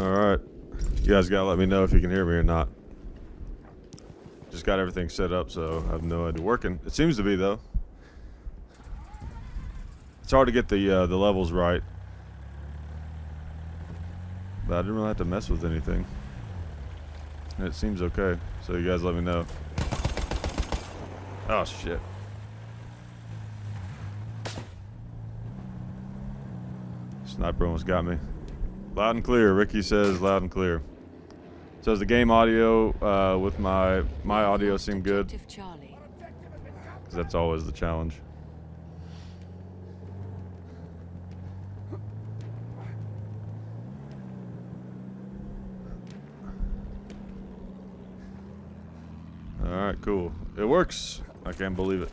Alright. You guys gotta let me know if you can hear me or not. Just got everything set up, so I have no idea. Working. It seems to be, though. It's hard to get the levels right. But I didn't really have to mess with anything. And it seems okay. So you guys let me know. Oh, shit. Sniper almost got me. Loud and clear. Ricky says loud and clear. So does the game audio with my audio seem good? Because that's always the challenge. Alright, cool. It works. I can't believe it.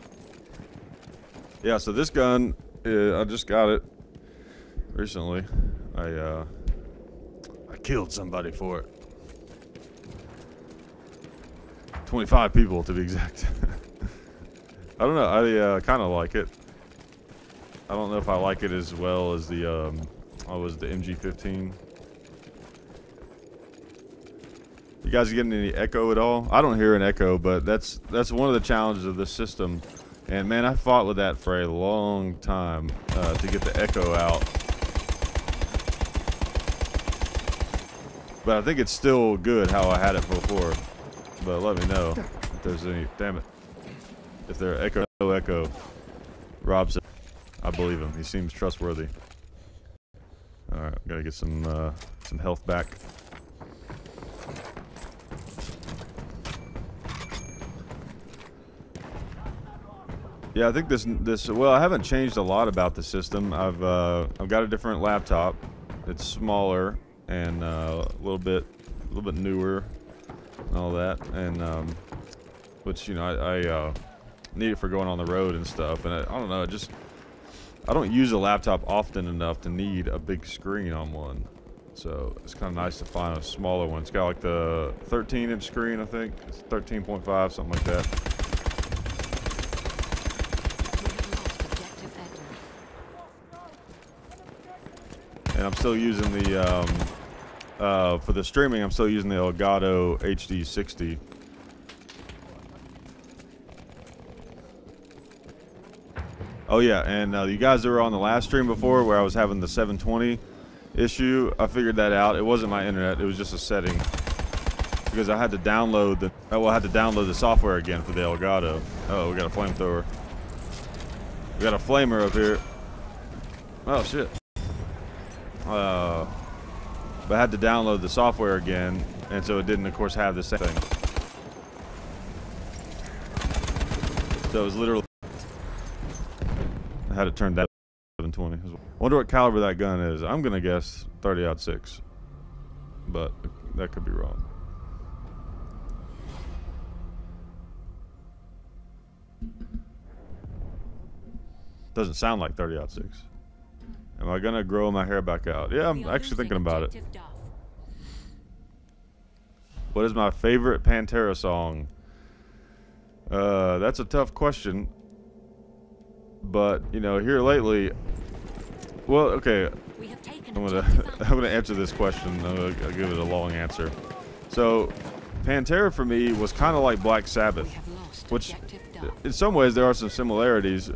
Yeah, so this gun, I just got it recently. I killed somebody for it. 25 people to be exact. I don't know, I kind of like it. I don't know if I like it as well as the MG15. You guys getting any echo at all? I don't hear an echo, but that's one of the challenges of this system. And man, I fought with that for a long time to get the echo out. But I think it's still good how I had it before. But let me know if there's any. Damn it! If there echo, no echo. Rob said, I believe him. He seems trustworthy. All right, gotta get some health back. Yeah, I think this. Well, I haven't changed a lot about the system. I've got a different laptop. It's smaller and a little bit newer and all that, and which, you know, I need it for going on the road and stuff. And I don't know, I don't use a laptop often enough to need a big screen on one. So it's kind of nice to find a smaller one. It's got like the 13-inch screen, I think. It's 13.5, something like that. And I'm still using the, for the streaming, I'm still using the Elgato HD 60. Oh yeah, and you guys that were on the last stream before where I was having the 720 issue, I figured that out. It wasn't my internet, it was just a setting. Because I had to download the software again for the Elgato. Oh, we got a flamethrower. We got a flamer up here. Oh shit. But I had to download the software again, and so it didn't, of course, have the same thing. So it was literally, I had it turned down to 720. I wonder what caliber that gun is. I'm gonna guess 30-06, but that could be wrong. Doesn't sound like 30-06. Am I gonna grow my hair back out? Yeah, I'm actually thinking about it. What is my favorite Pantera song? That's a tough question. But, you know, here lately, well, okay, I'm gonna answer this question. I'll give it a long answer. So, Pantera for me was kind of like Black Sabbath, which in some ways there are some similarities.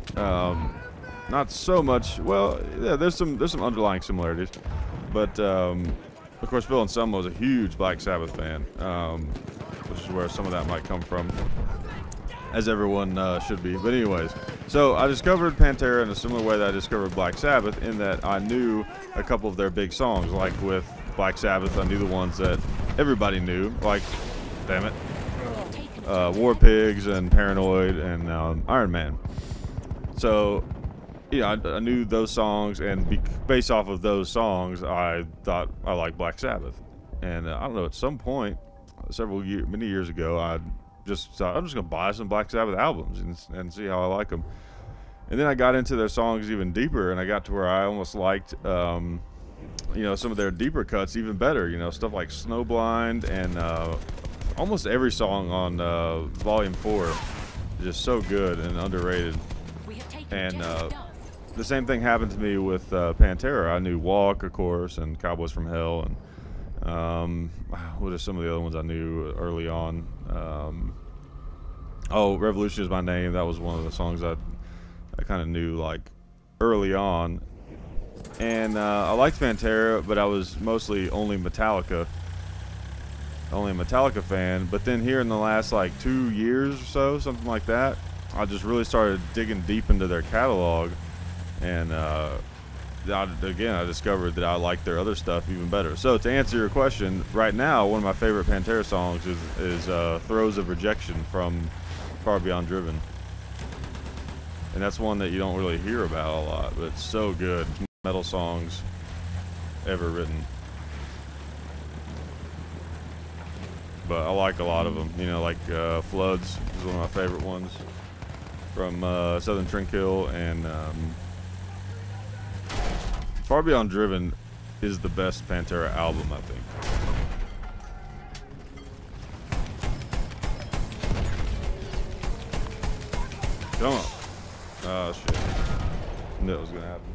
Not so much. Well, yeah, there's some underlying similarities, but of course, Phil Anselmo was a huge Black Sabbath fan, which is where some of that might come from, as everyone should be. But anyways, so I discovered Pantera in a similar way that I discovered Black Sabbath, in that I knew a couple of their big songs. Like with Black Sabbath, I knew the ones that everybody knew, like, damn it, War Pigs and Paranoid and Iron Man. So, yeah, I knew those songs, and based off of those songs, I thought I liked Black Sabbath. And I don't know, at some point, many years ago, I just thought, I'm just gonna buy some Black Sabbath albums and see how I like them. And then I got into their songs even deeper, and I got to where I almost liked, you know, some of their deeper cuts even better. You know, stuff like Snowblind and almost every song on Volume 4 is just so good and underrated. And the same thing happened to me with Pantera. I knew Walk, of course, and Cowboys from Hell, What are some of the other ones I knew early on? Oh, Revolution Is My Name. That was one of the songs I kind of knew like early on. And I liked Pantera, but I was mostly only a Metallica fan. But then here in the last like 2 years or so, something like that, I just really started digging deep into their catalog, and I discovered that I like their other stuff even better. So to answer your question, right now one of my favorite Pantera songs is "Throes of Rejection" from Far Beyond Driven, and that's one that you don't really hear about a lot, but it's so good. Metal songs ever written. But I like a lot of them. You know, like Floods is one of my favorite ones from Southern Trinkhill, and Far Beyond Driven is the best Pantera album, I think. Come on. Oh, shit. I knew it was going to happen.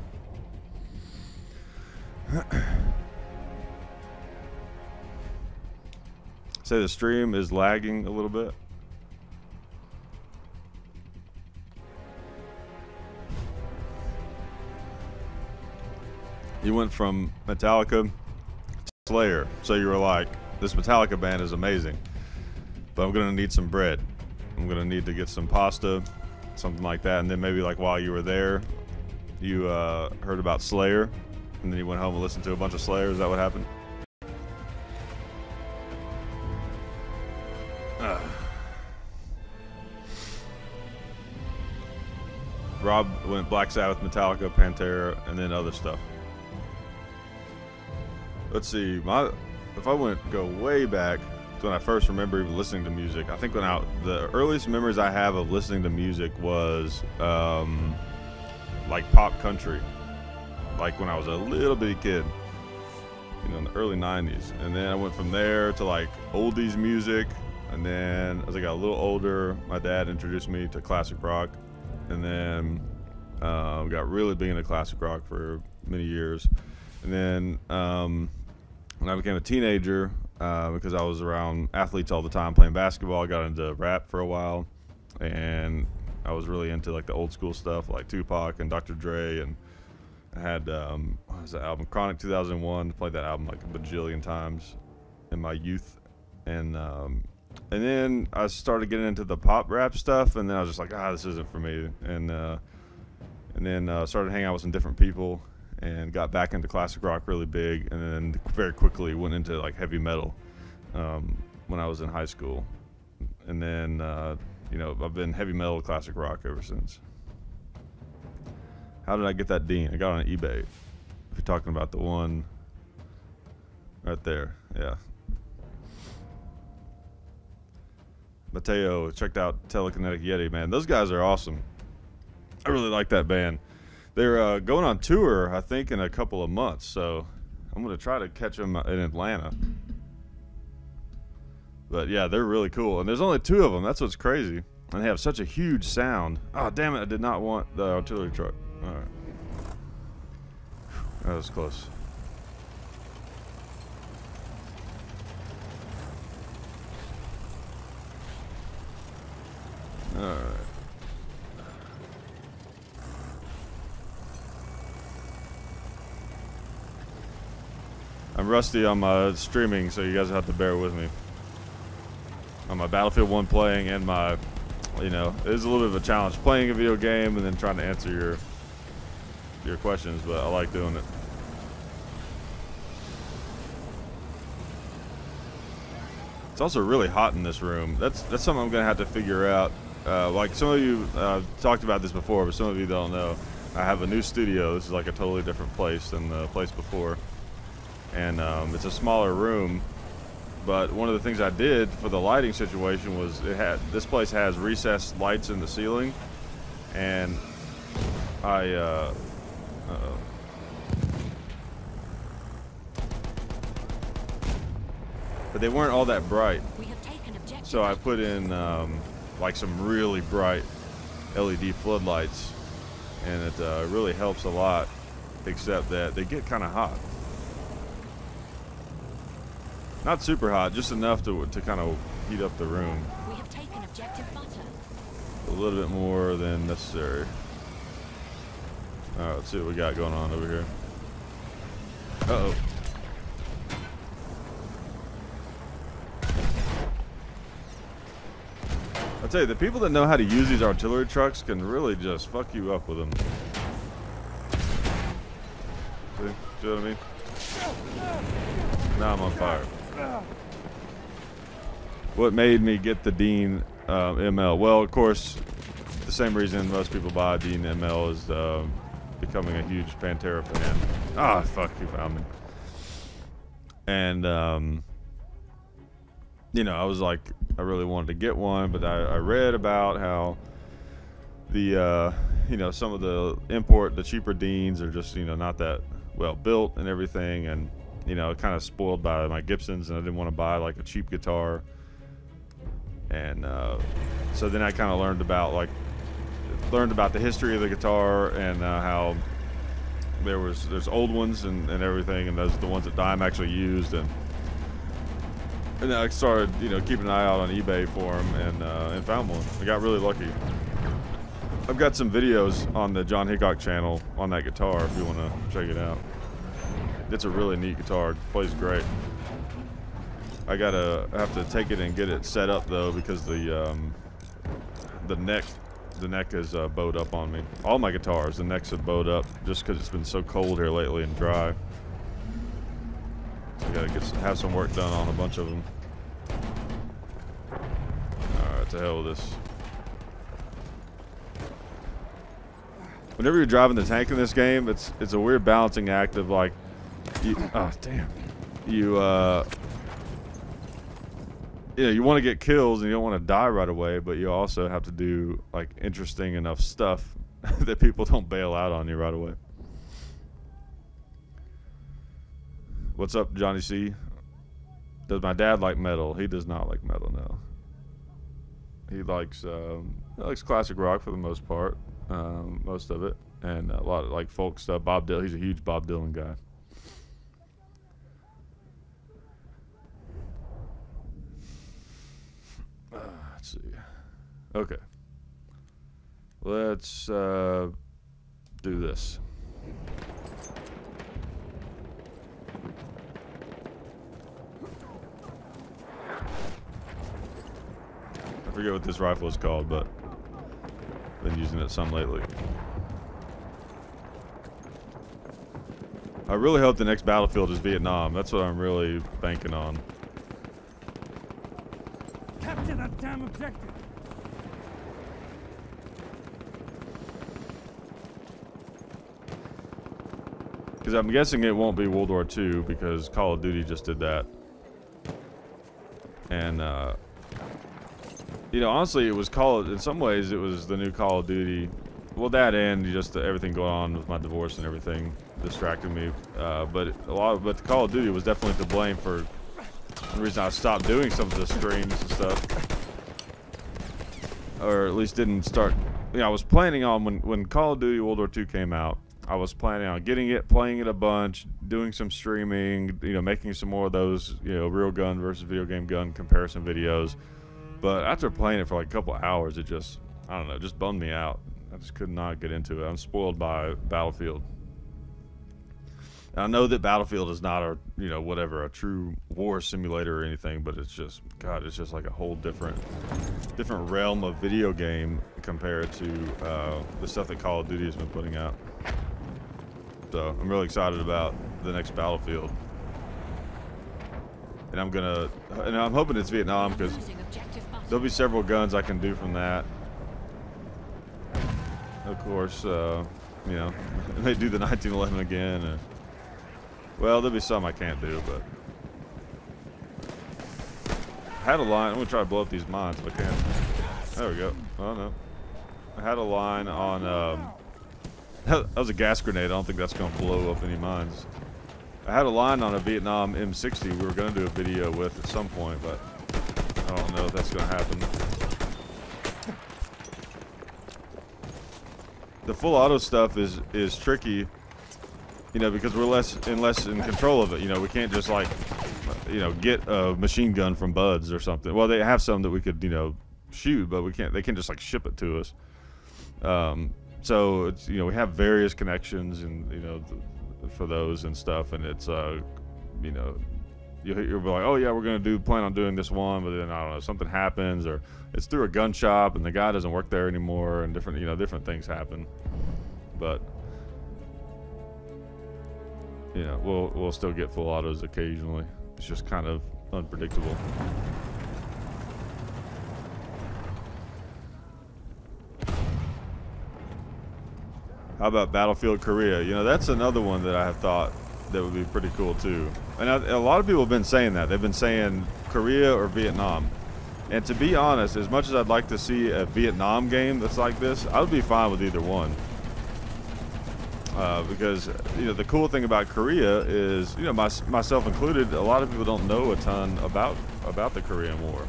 Say the stream is lagging a little bit. You went from Metallica to Slayer, so you were like, this Metallica band is amazing, but I'm gonna need some bread. I'm gonna need to get some pasta, something like that. And then maybe like while you were there, you heard about Slayer, and then you went home and listened to a bunch of Slayer. Is that what happened? Rob went Black Sabbath, Metallica, Pantera, and then other stuff. Let's see. If I go way back to when I first remember even listening to music, I think the earliest memories I have of listening to music was like pop country, like when I was a little bitty kid, you know, in the early '90s. And then I went from there to like oldies music, and then as I got a little older, my dad introduced me to classic rock, and then got really big into classic rock for many years. And then when I became a teenager, because I was around athletes all the time playing basketball, I got into rap for a while, and I was really into like the old school stuff like Tupac and Dr. Dre, and I had what was that album, Chronic 2001. Played that album like a bajillion times in my youth, and then I started getting into the pop rap stuff, and then I was just like, this isn't for me, and then started hanging out with some different people, and got back into classic rock really big, and then very quickly went into like heavy metal when I was in high school, and then you know, I've been heavy metal, classic rock ever since. How did I get that Dean? I got on eBay. If you're talking about the one right there, yeah. Mateo checked out Telekinetic Yeti, man. Those guys are awesome. I really like that band. They're going on tour, I think, in a couple of months, so I'm going to try to catch them in Atlanta. But yeah, they're really cool. And there's only 2 of them. That's what's crazy. And they have such a huge sound. Oh, damn it. I did not want the artillery truck. All right. That was close. All right. I'm rusty on my streaming, so you guys have to bear with me. On my Battlefield 1 playing and my, you know, it is a little bit of a challenge playing a video game and then trying to answer your questions, but I like doing it. It's also really hot in this room. That's something I'm gonna have to figure out. Like some of you talked about this before, but some of you don't know. I have a new studio. This is like a totally different place than the place before. And it's a smaller room, but one of the things I did for the lighting situation was this place has recessed lights in the ceiling, and I but they weren't all that bright, so I put in like some really bright LED floodlights, and it really helps a lot, except that they get kind of hot. Not super hot, just enough to kind of heat up the room. We have taken objective butter. A little bit more than necessary. Alright, let's see what we got going on over here. Uh-oh. I'll tell you, the people that know how to use these artillery trucks can really just fuck you up with them. See what I mean? Now I'm on fire. What made me get the Dean ML? Well, of course, the same reason most people buy Dean ML is becoming a huge Pantera fan. Ah, fuck, you found me. And, you know, I was like, I really wanted to get one, but I read about how the, you know, some of the cheaper Deans are just, you know, not that well built and everything, and you know, kind of spoiled by my Gibsons, and I didn't want to buy like a cheap guitar. And so then I kind of learned about the history of the guitar, and how there's old ones and everything, and those are the ones that Dime actually used, and I started, you know, keeping an eye out on eBay for them, and found one. I got really lucky. I've got some videos on the John Hickok channel on that guitar if you want to check it out. It's a really neat guitar. It plays great. I have to take it and get it set up though, because the neck is bowed up on me. All my guitars, the necks have bowed up just because it's been so cold here lately and dry. I gotta have some work done on a bunch of them. All right, to hell with this. Whenever you're driving the tank in this game, it's a weird balancing act of like, oh damn, you know, you want to get kills and you don't want to die right away, but you also have to do like interesting enough stuff that people don't bail out on you right away. What's up, Johnny C? Does my dad like metal? He does not like metal, no. He likes classic rock for the most part. Most of it, and a lot of like folk stuff. Bob Dylan, he's a huge Bob Dylan guy. Let's see. Okay, let's do this. I forget what this rifle is called, but been using it some lately. I really hope the next battlefield is Vietnam. That's what I'm really banking on. Capture that damn objective. Because I'm guessing it won't be World War II, because Call of Duty just did that. And you know, honestly, in some ways, it was the new Call of Duty. Well, that and just everything going on with my divorce and everything distracted me. But the Call of Duty was definitely to blame for the reason I stopped doing some of the streams and stuff, or at least didn't start. You know, I was planning on when Call of Duty World War II came out, I was planning on getting it, playing it a bunch, doing some streaming, you know, making some more of those, you know, real gun versus video game gun comparison videos. But after playing it for like a couple hours, it just, I don't know, just bummed me out. I just could not get into it. I'm spoiled by Battlefield. And I know that Battlefield is not a, you know, whatever, a true war simulator or anything, but it's just, God, it's just like a whole different realm of video game compared to the stuff that Call of Duty has been putting out. So I'm really excited about the next Battlefield. And I'm hoping it's Vietnam, because there'll be several guns I can do from that. Of course, you know, they do the 1911 again. And, well, there'll be some I can't do, but I had a line. I'm gonna try to blow up these mines if I can. There we go. Oh no, I had a line on. That was a gas grenade. I don't think that's gonna blow up any mines. I had a line on a Vietnam M60 we were going to do a video with at some point, but I don't know if that's going to happen. The full auto stuff is tricky, you know, because we're less in control of it. You know, we can't just like you know, get a machine gun from Buds or something. Well, they have some that we could, you know, shoot, but we can't. They can't just like ship it to us. So it's, you know, we have various connections and, you know, for those and stuff, and it's you know, you'll be like, oh yeah, we're gonna plan on doing this one, but then I don't know, something happens, or it's through a gun shop and the guy doesn't work there anymore, and different, you know, different things happen. But you know, we'll still get full autos occasionally. It's just kind of unpredictable. How about Battlefield Korea? You know, that's another one that I have thought that would be pretty cool too. And a lot of people have been saying that. They've been saying Korea or Vietnam. And to be honest, as much as I'd like to see a Vietnam game that's like this, I would be fine with either one. Because, you know, the cool thing about Korea is, you know, myself included, a lot of people don't know a ton about the Korean War.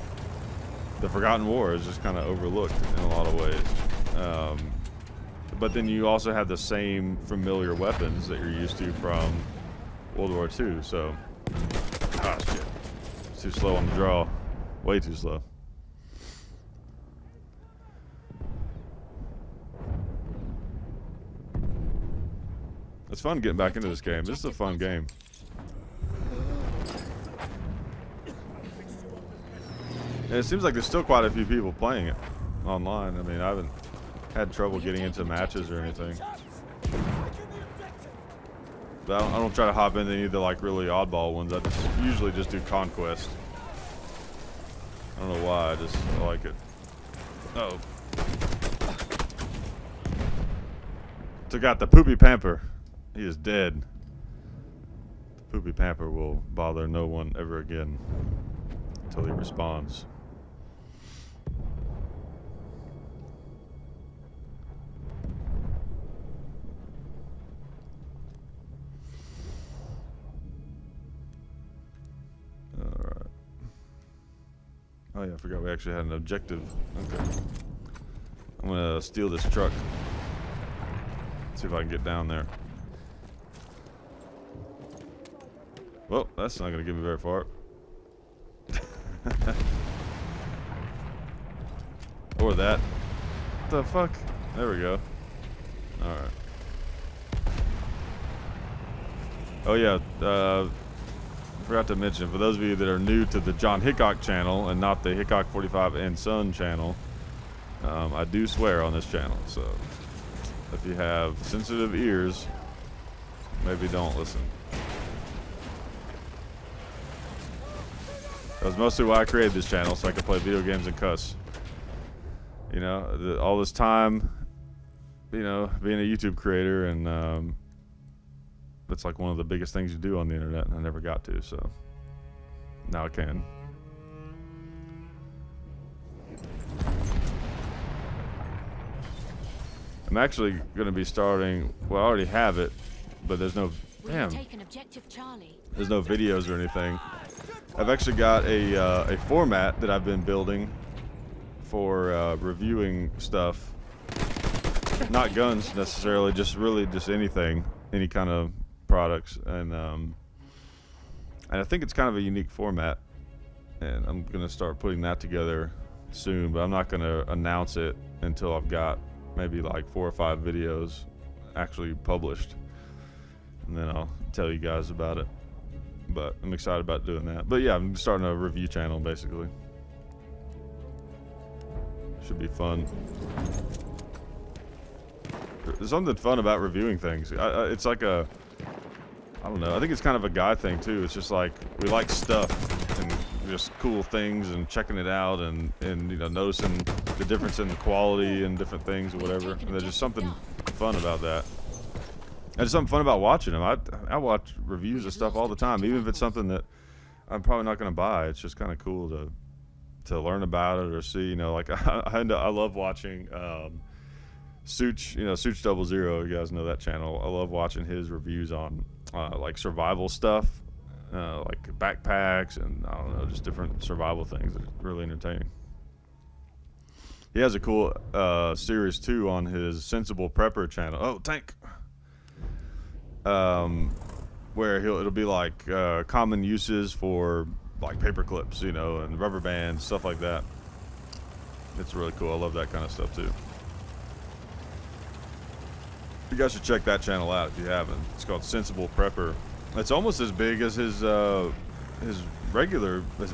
The Forgotten War is just kind of overlooked in a lot of ways. But then you also have the same familiar weapons that you're used to from World War II. So, ah, shit, it's too slow on the draw, way too slow. It's fun getting back into this game. This is a fun game. And it seems like there's still quite a few people playing it online. I mean, I haven't had trouble getting into matches or anything. But I don't try to hop into any of the like really oddball ones. I usually just do Conquest. I don't know why, I like it. Oh. Took out the Poopy Pamper. He is dead. The Poopy Pamper will bother no one ever again until he responds. Alright. Oh yeah, I forgot we actually had an objective. Okay. I'm gonna steal this truck. See if I can get down there. Well, that's not gonna get me very far. Or that. What the fuck? There we go. Alright. Oh yeah, forgot to mention, for those of you that are new to the John Hickok channel and not the Hickok 45 and Son channel, I do swear on this channel, so if you have sensitive ears, maybe don't listen. That was mostly why I created this channel, so I could play video games and cuss. You know, all this time, you know, being a YouTube creator, and that's like one of the biggest things you do on the internet, and I never got to, so now I can. I'm actually going to be starting, well, I already have it, but there's no, damn, there's no videos or anything. I've actually got a format that I've been building for reviewing stuff. Not guns necessarily, just really just anything, any kind of products, and I think it's kind of a unique format, and I'm gonna start putting that together soon, but I'm not gonna announce it until I've got maybe like 4 or 5 videos actually published, and then I'll tell you guys about it. But I'm excited about doing that. But yeah, I'm starting a review channel basically. Should be fun. There's something fun about reviewing things. It's like a, I don't know, I think it's kind of a guy thing too. It's just like, we like stuff and just cool things and checking it out, and you know, noticing the difference in the quality and different things or whatever. And there's just something fun about that. And there's something fun about watching them. I watch reviews of stuff all the time, even if it's something that I'm probably not going to buy. It's just kind of cool to learn about it or see. You know, like I love watching Such, you know, Such 00. You guys know that channel. I love watching his reviews on like survival stuff, like backpacks and I don't know, just different survival things. It's really entertaining. He has a cool series too on his Sensible Prepper channel. Oh, tank. where it'll be like common uses for like paper clips, you know, and rubber bands, stuff like that. It's really cool. I love that kind of stuff too. You guys should check that channel out if you haven't. It's called Sensible Prepper. It's almost as big as his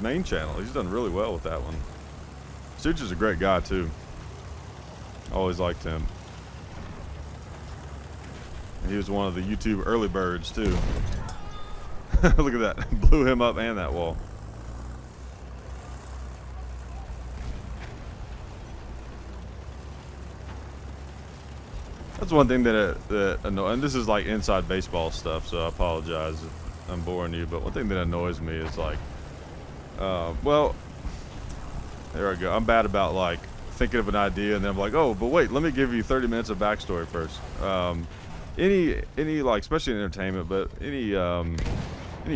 main channel. He's done really well with that one. Such is a great guy too. Always liked him. And he was one of the YouTube early birds too. Look at that. Blew him up and that wall. That's one thing that annoys, and this is like inside baseball stuff, so I apologize if I'm boring you, but one thing that annoys me is like, well, there I go. I'm bad about like thinking of an idea and then I'm like, oh, but wait, let me give you 30 minutes of backstory first. Any like, especially in entertainment, but any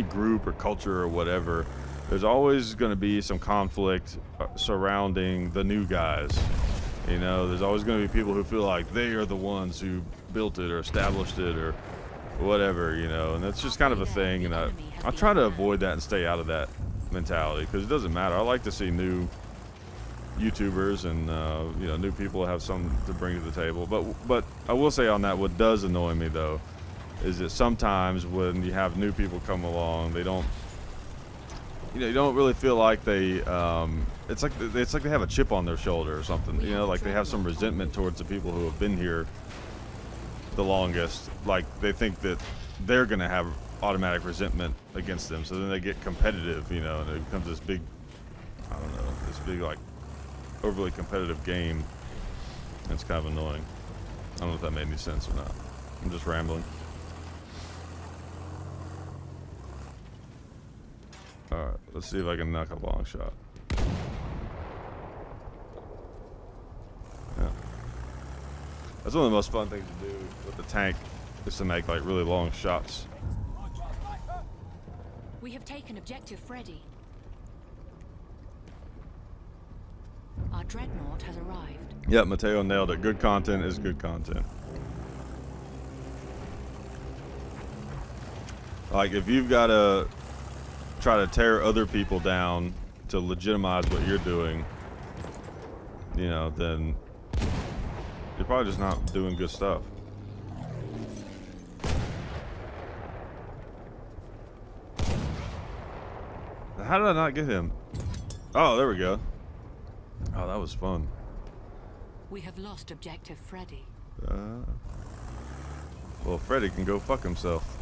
group or culture or whatever, there's always going to be some conflict surrounding the new guys. You know, there's always going to be people who feel like they are the ones who built it or established it or whatever, you know, and that's just kind of a thing. And I try to avoid that and stay out of that mentality because it doesn't matter. I like to see new YouTubers and, you know, new people have something to bring to the table. But I will say on that, what does annoy me, though, is that sometimes when you have new people come along, they don't, you know, you don't really feel like they, it's like they have a chip on their shoulder or something, you know, like they have some resentment towards the people who have been here the longest. Like they think that they're gonna have automatic resentment against them, so then they get competitive, you know, and it becomes this big, I don't know, this big like overly competitive game. It's kind of annoying. I don't know if that made any sense or not. I'm just rambling. Alright, let's see if I can knock a long shot. Yeah. That's one of the most fun things to do with the tank, is to make like really long shots. We have taken objective Freddy. Our dreadnought has arrived. Yep, Mateo nailed it. Good content is good content. Like if you've got to try to tear other people down to legitimize what you're doing, you know, then you're probably just not doing good stuff. How did I not get him? Oh, there we go. Oh, that was fun. We have lost objective Freddy. Well, Freddy can go fuck himself.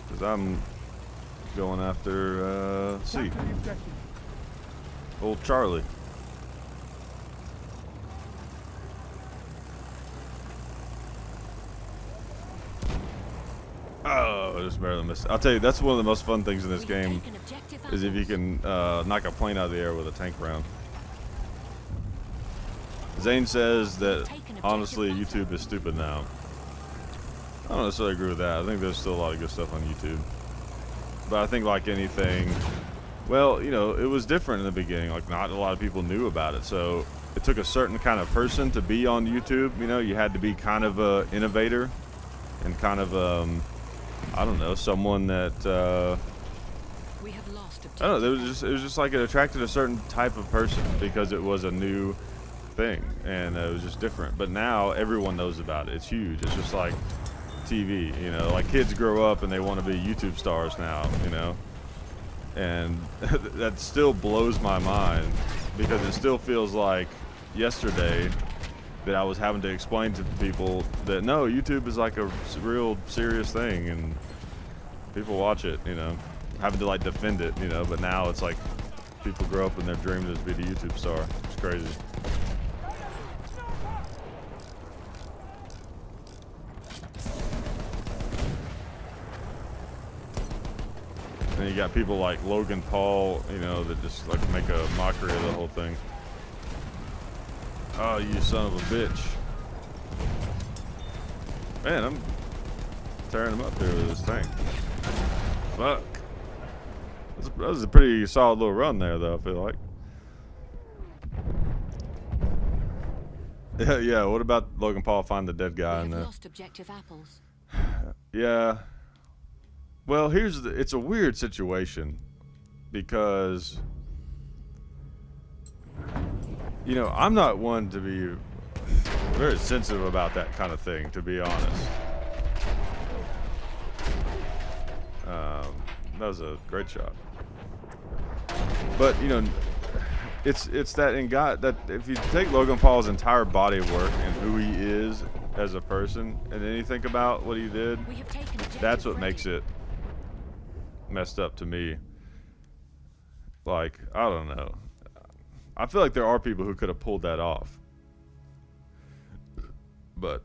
Because I'm going after, C. Old Charlie. Oh, I just barely missed it. I'll tell you, that's one of the most fun things in this game, is if you can knock a plane out of the air with a tank round. Zane says that, honestly, YouTube is stupid now. I don't necessarily agree with that. I think there's still a lot of good stuff on YouTube. But I think like anything, well, you know, it was different in the beginning. Like not a lot of people knew about it. So it took a certain kind of person to be on YouTube. You know, you had to be kind of a innovator and kind of, I don't know, someone that, We have lost I don't know, it was just like it attracted a certain type of person because it was a new thing and it was just different. But now everyone knows about it. It's huge. It's just like TV, you know, like kids grow up and they want to be YouTube stars now, you know, and that still blows my mind because it still feels like yesterday that I was having to explain to people that no, YouTube is like a real serious thing and people watch it, you know, having to like defend it, you know, but now it's like people grow up and their dream is to be the YouTube star. It's crazy. And you got people like Logan Paul, you know, that just like make a mockery of the whole thing. Oh, you son of a bitch. Man, I'm tearing him up here with this tank. Fuck. That was a pretty solid little run there, though, I feel like. Yeah, what about Logan Paul find the dead guy in there? Lost objective apples. Yeah. Well, it's a weird situation because, you know, I'm not one to be very sensitive about that kind of thing, to be honest. That was a great shot. But, you know, it's that in God that if you take Logan Paul's entire body of work and who he is as a person, and then you think about what he did, that's what makes it messed up to me. Like, I don't know. I feel like there are people who could have pulled that off. But,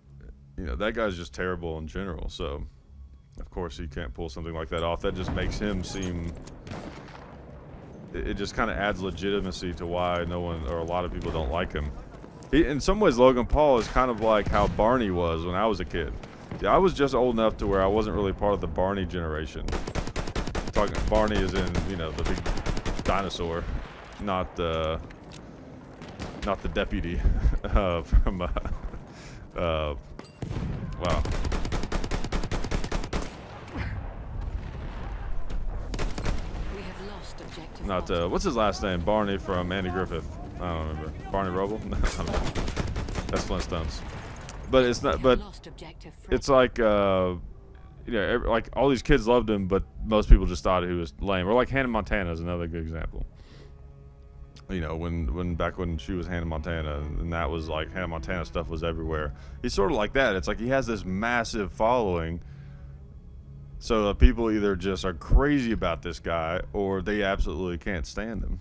you know, that guy's just terrible in general, so of course he can't pull something like that off. That just makes him seem... It just kind of adds legitimacy to why no one, or a lot of people, don't like him. In some ways, Logan Paul is kind of like how Barney was when I was a kid. See, I was just old enough to where I wasn't really part of the Barney generation. Talking Barney is in, you know, the big dinosaur, not the deputy from wow. Not what's his last name? Barney from Andy Griffith. I don't remember. Barney Rubble? I don't know. That's Flintstones. But it's not. But it's like you know, like all these kids loved him, but most people just thought he was lame. Or like Hannah Montana is another good example. You know, back when she was Hannah Montana, and that was like Hannah Montana stuff was everywhere. He's sort of like that. It's like he has this massive following. So people either just are crazy about this guy, or they absolutely can't stand him.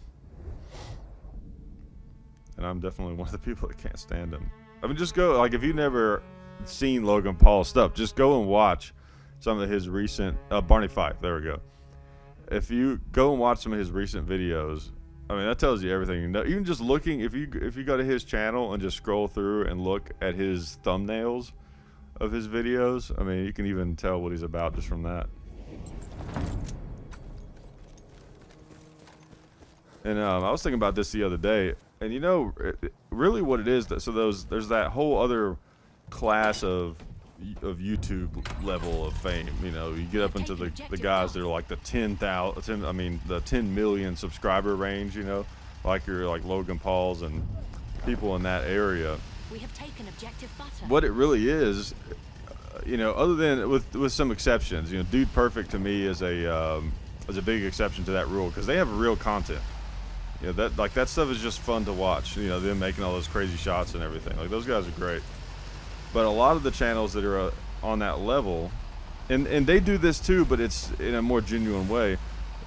And I'm definitely one of the people that can't stand him. I mean, just go, like, if you've never seen Logan Paul's stuff, just go and watch some of his recent, Barney Fife, there we go. If you go and watch some of his recent videos, I mean, that tells you everything you know. Even just looking, if you go to his channel and just scroll through and look at his thumbnails of his videos, I mean, you can even tell what he's about just from that. And I was thinking about this the other day, and you know, really what it is, so there's that whole other class of YouTube level of fame. You know, you get up into the guys that are like the 10 million subscriber range, you know, like your Logan Paul's and people in that area. We have taken objective butter. What it really is, you know, other than with some exceptions, you know, Dude Perfect to me is a big exception to that rule because they have real content. You know, that stuff is just fun to watch. You know, them making all those crazy shots and everything. Like, those guys are great. But a lot of the channels that are on that level, and they do this too, but it's in a more genuine way.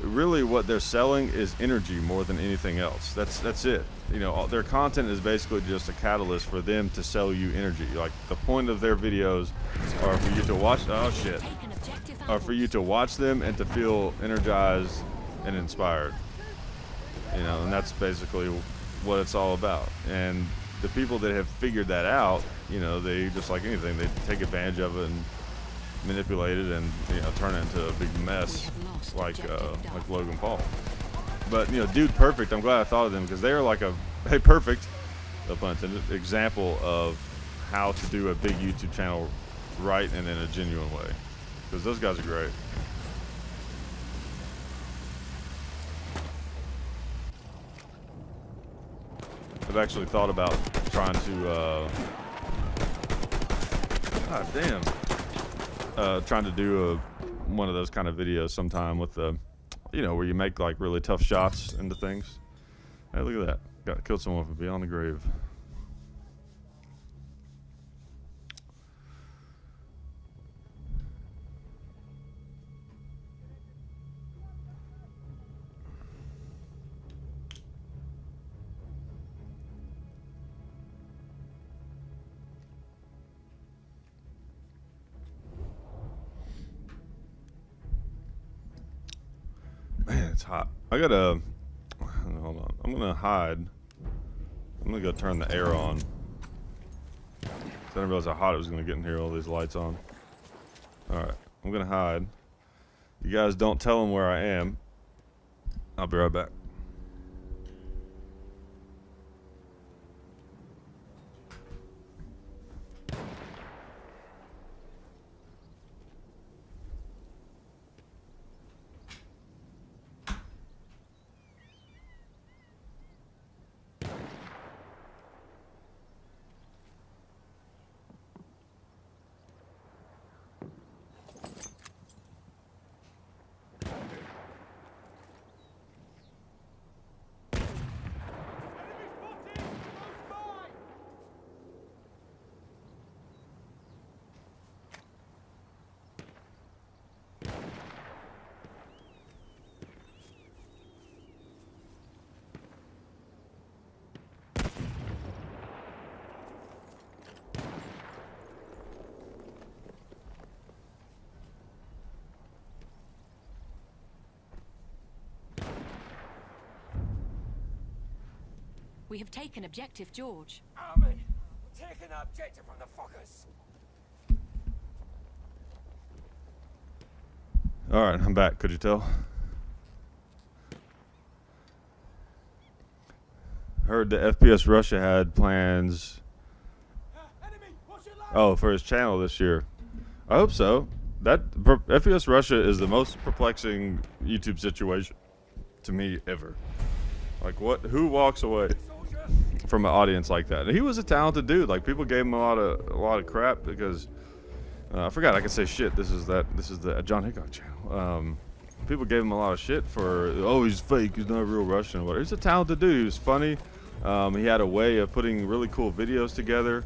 Really, what they're selling is energy more than anything else. That's it. You know, their content is basically just a catalyst for them to sell you energy. Like, the point of their videos are for you to watch. Oh shit! Are for you to watch them and to feel energized and inspired. You know, and that's basically what it's all about. And the people that have figured that out, you know, they just like anything, they take advantage of it and manipulate it and, you know, turn it into a big mess like Logan Paul. But, you know, Dude Perfect, I'm glad I thought of them because they are like a perfect, no pun intended, example of how to do a big YouTube channel right and in a genuine way, because those guys are great. I've actually thought about trying to God damn. Trying to do one of those kind of videos sometime with the, you know, where you make like really tough shots into things. Hey, look at that! Got killed someone from beyond the grave. Man, it's hot. I gotta, hold on. I'm gonna hide. I'm gonna go turn the air on. I didn't realize how hot it was gonna get in here, all these lights on. Alright, I'm gonna hide. You guys don't tell them where I am. I'll be right back. We have taken objective George. Amen. We're taking the objective from the fuckers. All right, I'm back. Could you tell? Heard the FPS Russia had plans. Oh, for his channel this year. I hope so. That FPS Russia is the most perplexing YouTube situation to me ever. Like, what? Who walks away from an audience like that? And he was a talented dude. Like, people gave him a lot of crap because I forgot I could say shit. This is the John Hickok channel. People gave him a lot of shit for, oh, he's fake. He's not a real Russian. Or whatever. He's a talented dude. He was funny. He had a way of putting really cool videos together.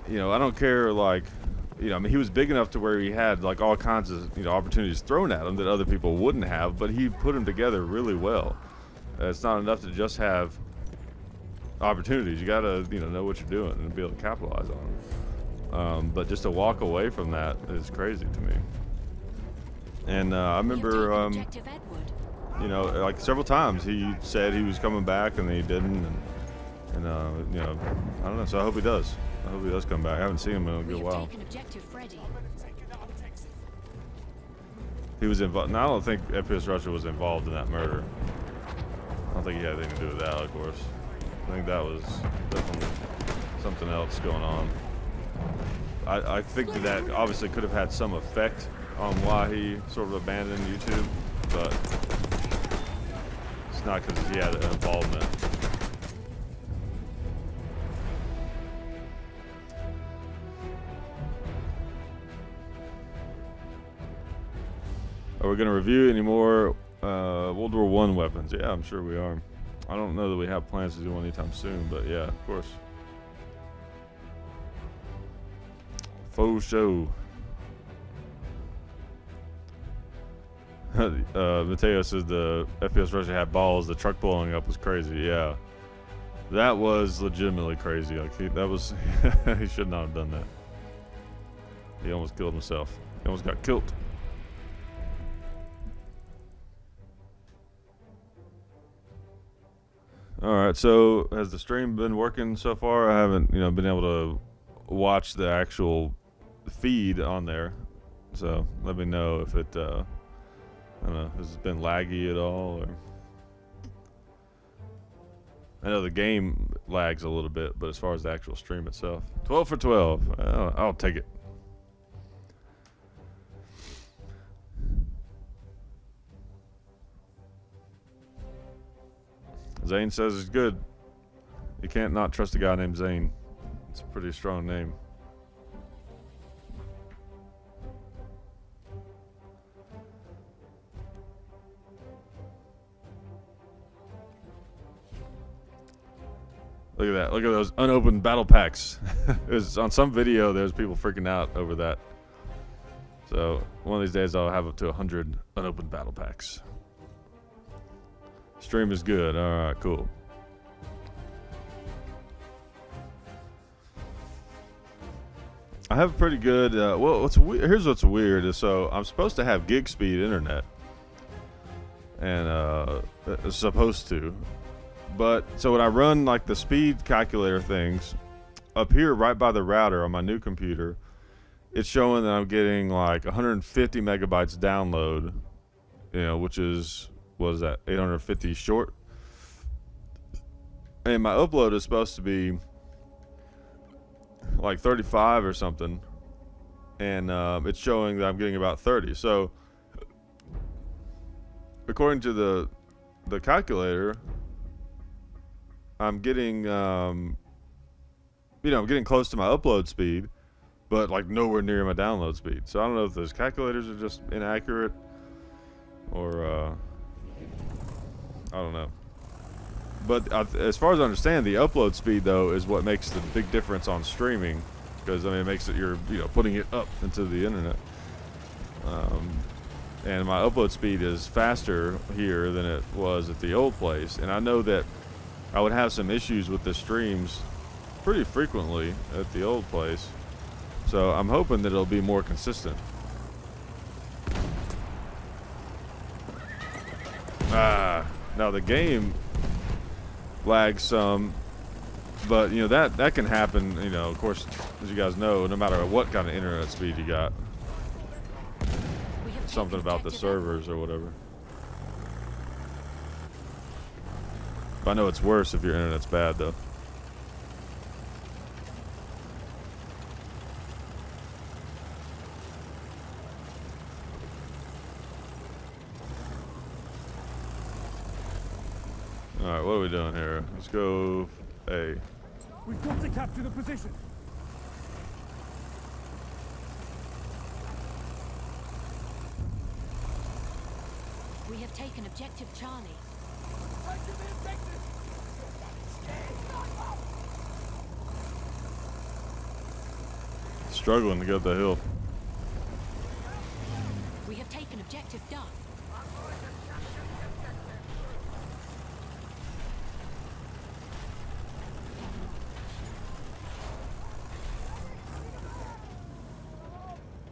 You know, I don't care, like, you know, I mean, he was big enough to where he had, like, all kinds of, you know, opportunities thrown at him that other people wouldn't have, but he put them together really well. It's not enough to just have opportunities. You gotta, you know what you're doing and be able to capitalize on them. But just to walk away from that is crazy to me. And I remember, you know, like several times he said he was coming back and then he didn't, and you know, I don't know. So I hope he does. I hope he does come back. I haven't seen him in a good while. He was involved. Now I don't think FPS Russia was involved in that murder. I don't think he had anything to do with that, of course. I think that was definitely something else going on. I think that obviously could have had some effect on why he sort of abandoned YouTube, but it's not because he had an involvement. Are we going to review any more World War I weapons? Yeah, I'm sure we are. I don't know that we have plans to do one anytime soon, but yeah, of course. Faux show. Mateo says the FPS Russia had balls. The truck blowing up was crazy. Yeah, that was legitimately crazy. Like that was, he should not have done that. He almost killed himself. He almost got killed. All right, so has the stream been working so far? I haven't, been able to watch the actual feed on there. So let me know if it, I don't know, has it been laggy at all? Or I know the game lags a little bit, but as far as the actual stream itself, 12 for 12. I'll take it. Zane says it's good. You can't not trust a guy named Zane. It's a pretty strong name. Look at that. Look at those unopened battle packs. It was on some video, there's people freaking out over that. So one of these days I'll have up to 100 unopened battle packs. Stream is good. All right, cool. I have a pretty good. Well, here's what's weird is so I'm supposed to have gig speed internet, and supposed to, but so when I run like the speed calculator things up here right by the router on my new computer, it's showing that I'm getting like 150 megabytes download, which is. What is that, 850 short? And my upload is supposed to be like 35 or something, and it's showing that I'm getting about 30. So according to the calculator, I'm getting I'm getting close to my upload speed, but like nowhere near my download speed. So I don't know if those calculators are just inaccurate or I don't know. But as far as I understand, the upload speed though is what makes the big difference on streaming, because it makes it you're putting it up into the internet. And my upload speed is faster here than it was at the old place, and I know that I would have some issues with the streams pretty frequently at the old place. So I'm hoping that it'll be more consistent. Now the game, lags some, but you know that can happen. You know, of course, as you guys know, no matter what kind of internet speed you got. Something about the servers or whatever. But I know it's worse if your internet's bad, though. Alright, what are we doing here? Let's go A. We've got to capture the position. We have taken objective Charlie. Taking the objective! Struggling to get up the hill. We have taken objective Duff.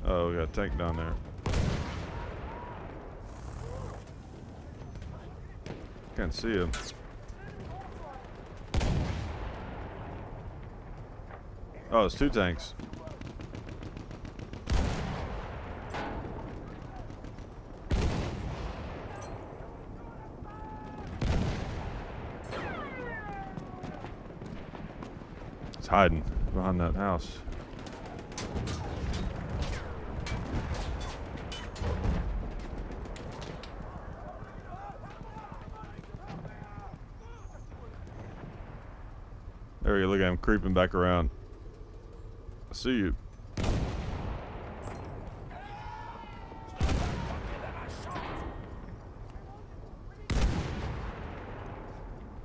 Oh, we got a tank down there. Can't see him. Oh, it's 2 tanks. It's hiding behind that house. There we go, look at him creeping back around. I see you.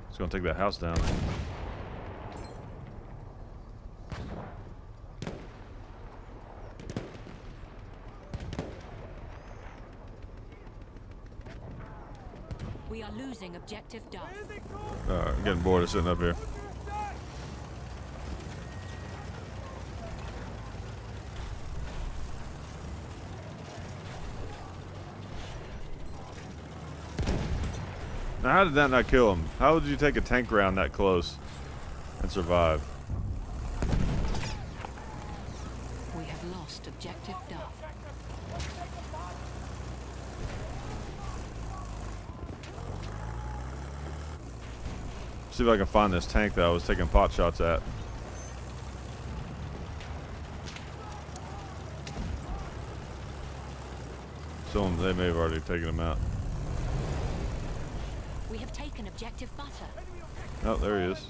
He's gonna take that house down. We are losing objective Duff. Alright, I'm getting bored of sitting up here. Now, how did that not kill him? How would you take a tank round that close and survive? We have lost objective Duff. See if I can find this tank that I was taking pot shots at. Some they may have already taken him out. We have taken objective Butter. Oh, there he is.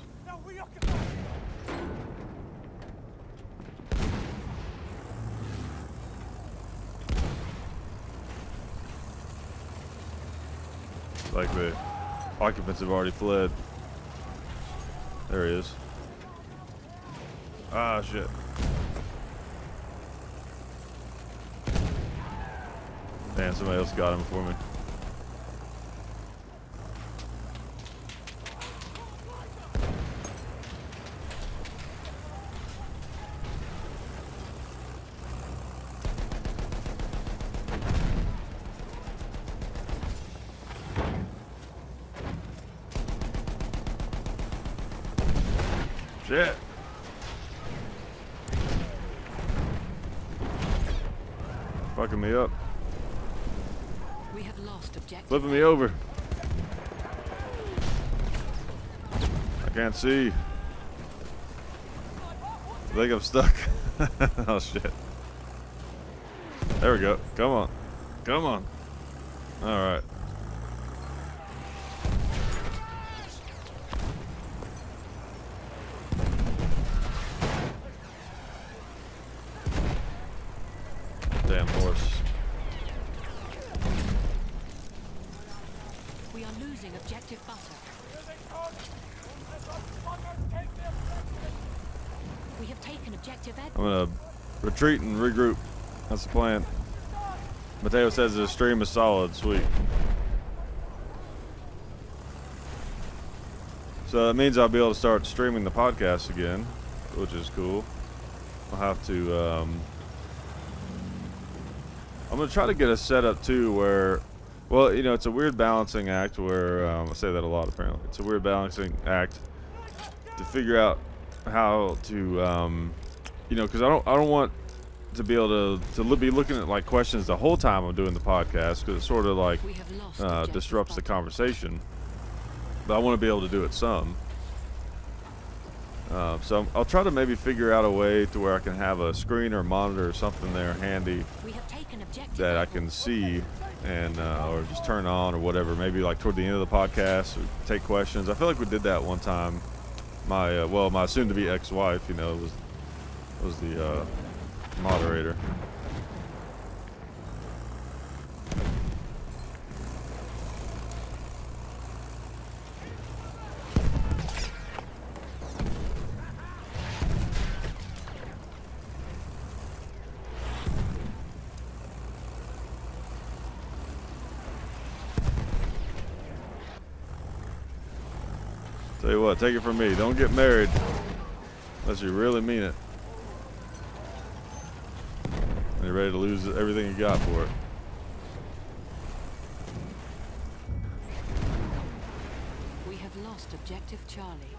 Like the occupants have already fled. There he is. Ah, shit. Man, somebody else got him for me. Shit. Fucking me up. We have lost objective. Flipping me over. I can't see. I think I'm stuck. Oh shit. There we go. Come on. Come on. Alright. Damn horse. We are losing objective Butter. We have taken objective Edward. I'm gonna retreat and regroup. That's the plan. Mateo says the stream is solid. Sweet. So that means I'll be able to start streaming the podcast again, which is cool. I'll have to, I'm gonna try to get a setup too where Well, you know, it's a weird balancing act where I say that a lot. Apparently, it's a weird balancing act to figure out how to, you know, because I don't want to be able to be looking at like questions the whole time I'm doing the podcast, because it sort of like disrupts the conversation. But I want to be able to do it some. So I'll try to maybe figure out a way to where I can have a screen or monitor or something there handy that I can see and or just turn on or whatever. Maybe like toward the end of the podcast, or take questions. I feel like we did that one time. My my soon-to-be ex-wife, you know, was the moderator. Tell you what, take it from me. Don't get married unless you really mean it. And you're ready to lose everything you got for it. We have lost objective Charlie.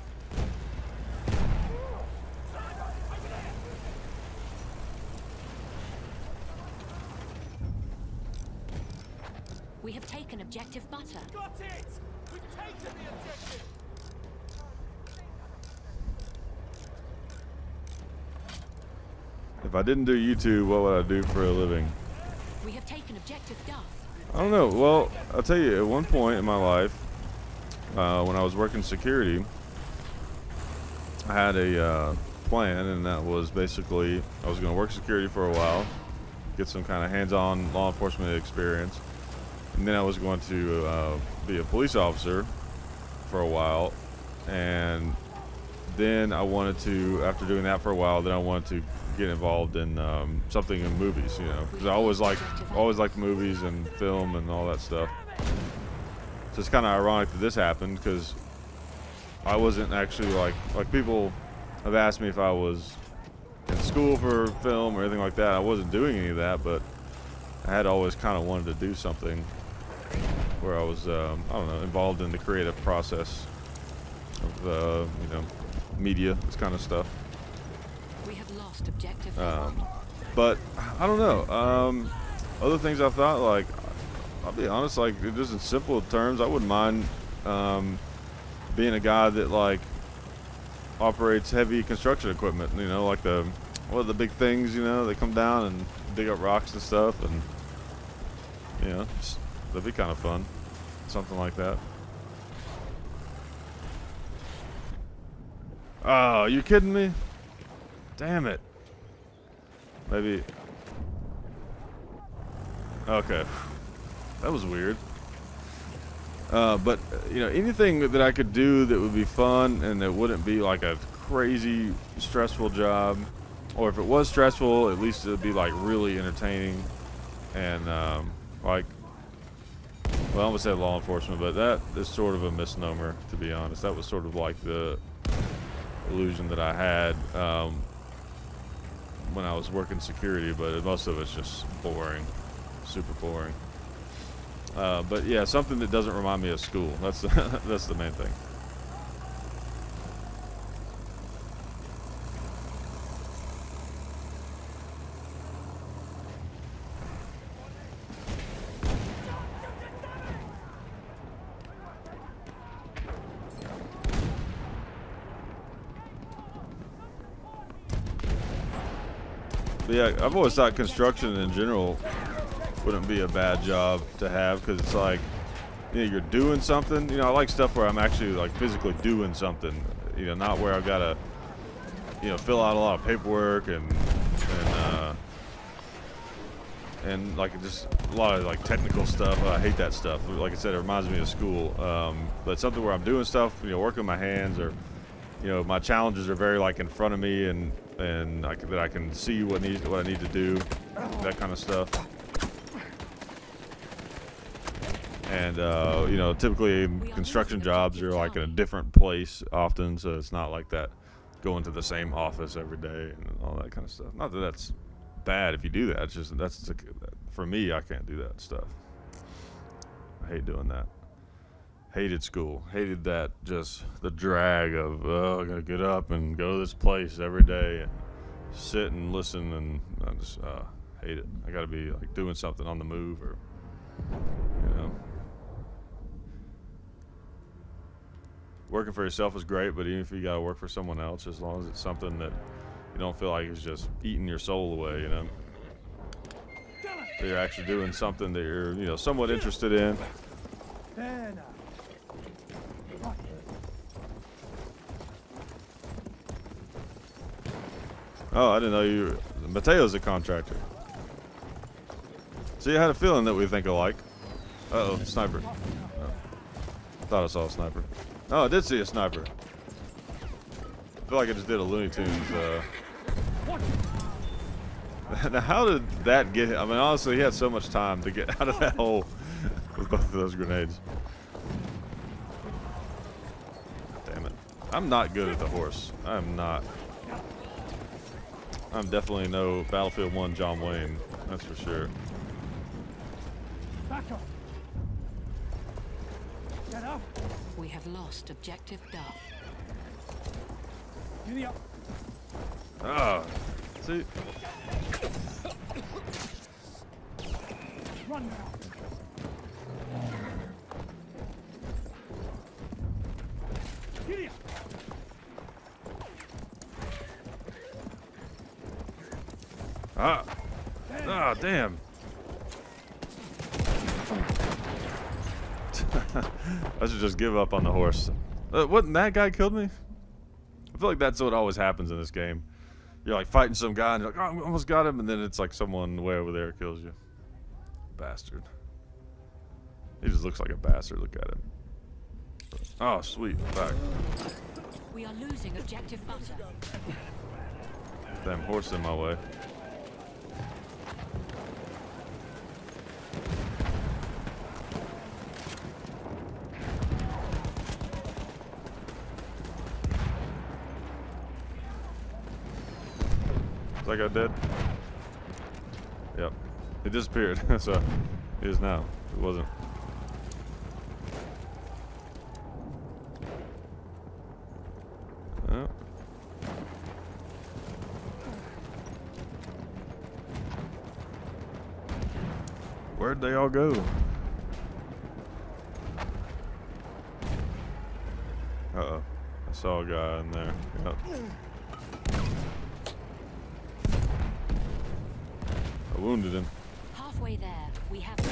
We have taken objective Butter. Got it! We've taken the objective! If I didn't do YouTube, what would I do for a living? We have taken objective Duff. I don't know. Well, I'll tell you, at one point in my life, when I was working security, I had a plan, and that was basically I was going to work security for a while, get some kind of hands-on law enforcement experience, and then I was going to be a police officer for a while, and then I wanted to, after doing that for a while, then I wanted to get involved in something in movies, you know, because I always liked movies and film and all that stuff. So it's kind of ironic that this happened, because I wasn't actually like people have asked me if I was in school for film or anything like that. I wasn't doing any of that, but I had always kind of wanted to do something where I was I don't know, involved in the creative process of you know, media, this kind of stuff. We have lost objective. But I don't know. Other things I thought, like, I'll be honest, like, just in simple terms, I wouldn't mind being a guy that like operates heavy construction equipment. You know, like what are the big things? You know, they come down and dig up rocks and stuff, and you know, that'd be kind of fun. Something like that. Oh, you kidding me? Damn it. Maybe. Okay. That was weird. But, you know, anything that I could do that would be fun and that wouldn't be like a crazy stressful job, or if it was stressful, at least it would be like really entertaining and like, well, I'm gonna say law enforcement, but that is sort of a misnomer, to be honest. That was sort of like the illusion that I had when I was working security, but most of it's just boring, super boring. But yeah, something that doesn't remind me of school. That's that's the main thing. But yeah, I've always thought construction in general wouldn't be a bad job to have, because it's like, you know, you're doing something. You know, I like stuff where I'm actually like physically doing something. You know, not where I've got to, you know, fill out a lot of paperwork and like just a lot of like technical stuff. I hate that stuff. Like I said, it reminds me of school. But something where I'm doing stuff, you know, working with my hands, or you know, my challenges are very like in front of me, and that I can see what I need to do, that kind of stuff. And you know, typically construction jobs are like in a different place often, so it's not like that going to the same office every day and all that kind of stuff. Not that that's bad if you do that. It's just for me, I can't do that stuff. I hate doing that. Hated school. Hated that, just the drag of, oh, I gotta get up and go to this place every day and sit and listen, and I just hate it. I gotta be like doing something on the move, or, you know. Working for yourself is great, but even if you gotta work for someone else, as long as it's something that you don't feel like it's just eating your soul away, you know. That you're actually doing something that you're, you know, somewhat interested in. Oh, I didn't know you. Mateo's a contractor. See, I had a feeling that we think alike. Uh-oh, sniper. Oh. Thought I saw a sniper. Oh, I did see a sniper. I feel like I just did a Looney Tunes. Now, how did that get him? I mean, honestly, he had so much time to get out of that hole with both of those grenades. Damn it. I'm not good at the horse. I'm not. I'm definitely no Battlefield 1 John Wayne. That's for sure. Back off. Get up. We have lost objective Duff. Giddy up. Ah, see. Run now. Giddy up. Ah, damn. I should just give up on the horse. Wasn't that guy killed me? I feel like that's what always happens in this game. You're like fighting some guy and you're like, oh, I almost got him, and then it's like someone way over there kills you. Bastard. He just looks like a bastard. Look at him. Oh, sweet. Back. We are losing objective butter. Damn horse in my way. Is that guy dead? Yep. It disappeared. So it is now. It wasn't. Oh. Where'd they all go? Uh-oh. I saw a guy in there. Yep. I wounded him. Halfway there, we have the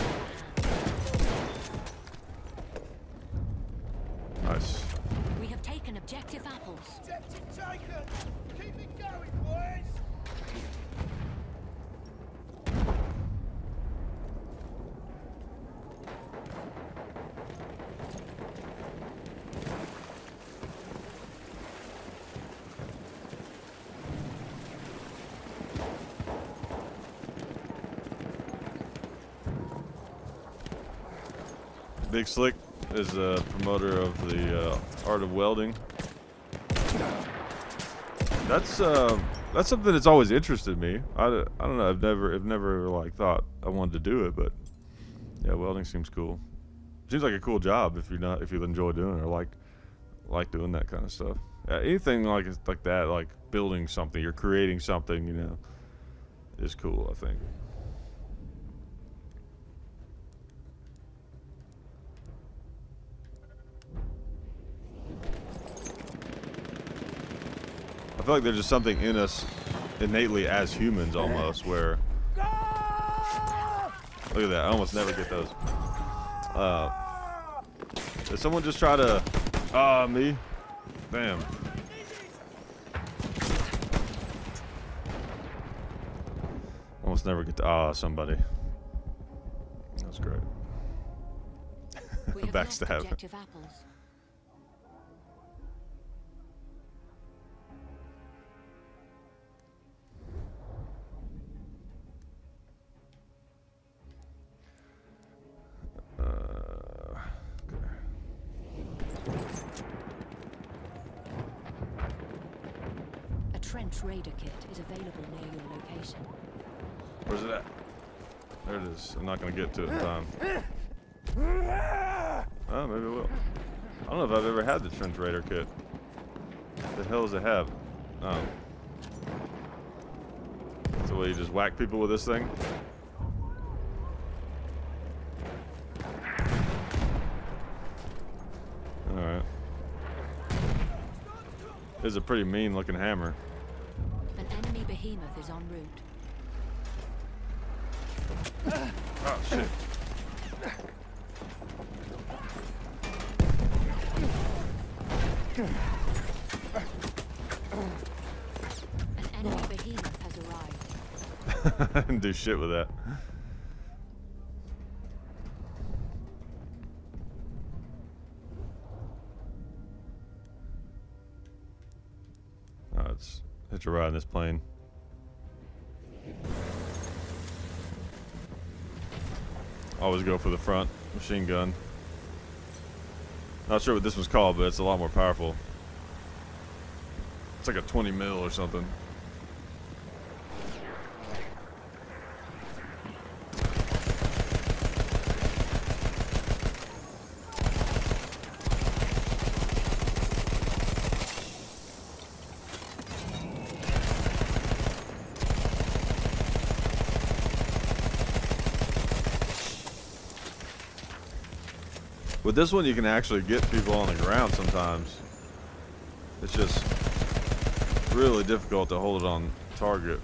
Nice. We have taken objective apples. Objective taken! Keep it going, boys! Big Slick is a promoter of the art of welding. That's something that's always interested me. I don't know. I've never like thought I wanted to do it, but yeah, welding seems cool. Seems like a cool job if you enjoy doing it or like doing that kind of stuff. Anything like that, like building something, you're creating something, you know, is cool, I think. I feel like there's just something in us innately as humans almost where look at that, I almost never get those. Did someone just try to me? Damn. Almost never get to somebody. That's great. We have lost Backstab. objective apples. A trench raider kit is available near your location. Where's it at? There it is. I'm not gonna get to it in time. Oh, maybe it will. I don't know if I've ever had the trench raider kit. What the hell does it have? Oh. So what, you just whack people with this thing? Alright. This is a pretty mean looking hammer. An enemy behemoth is en route. Oh shit. An enemy behemoth has arrived. I didn't do shit with that. Oh, let's hitch a ride in this plane. Always go for the front machine gun. Not sure what this one's called, but it's a lot more powerful. It's like a 20 mil or something. With this one, you can actually get people on the ground sometimes. It's just really difficult to hold it on target.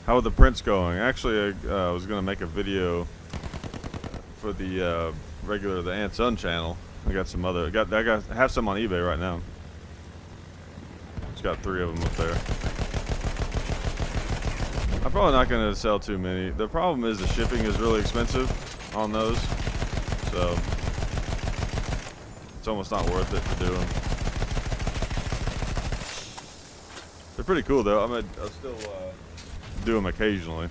How are the prints going? Actually, I was gonna make a video for the regular the Aunt Son channel. I got some other. I have some on eBay right now. It's got 3 of them up there. I'm probably not gonna sell too many. The problem is the shipping is really expensive on those, so it's almost not worth it to do them. They're pretty cool though. I'll still do them occasionally.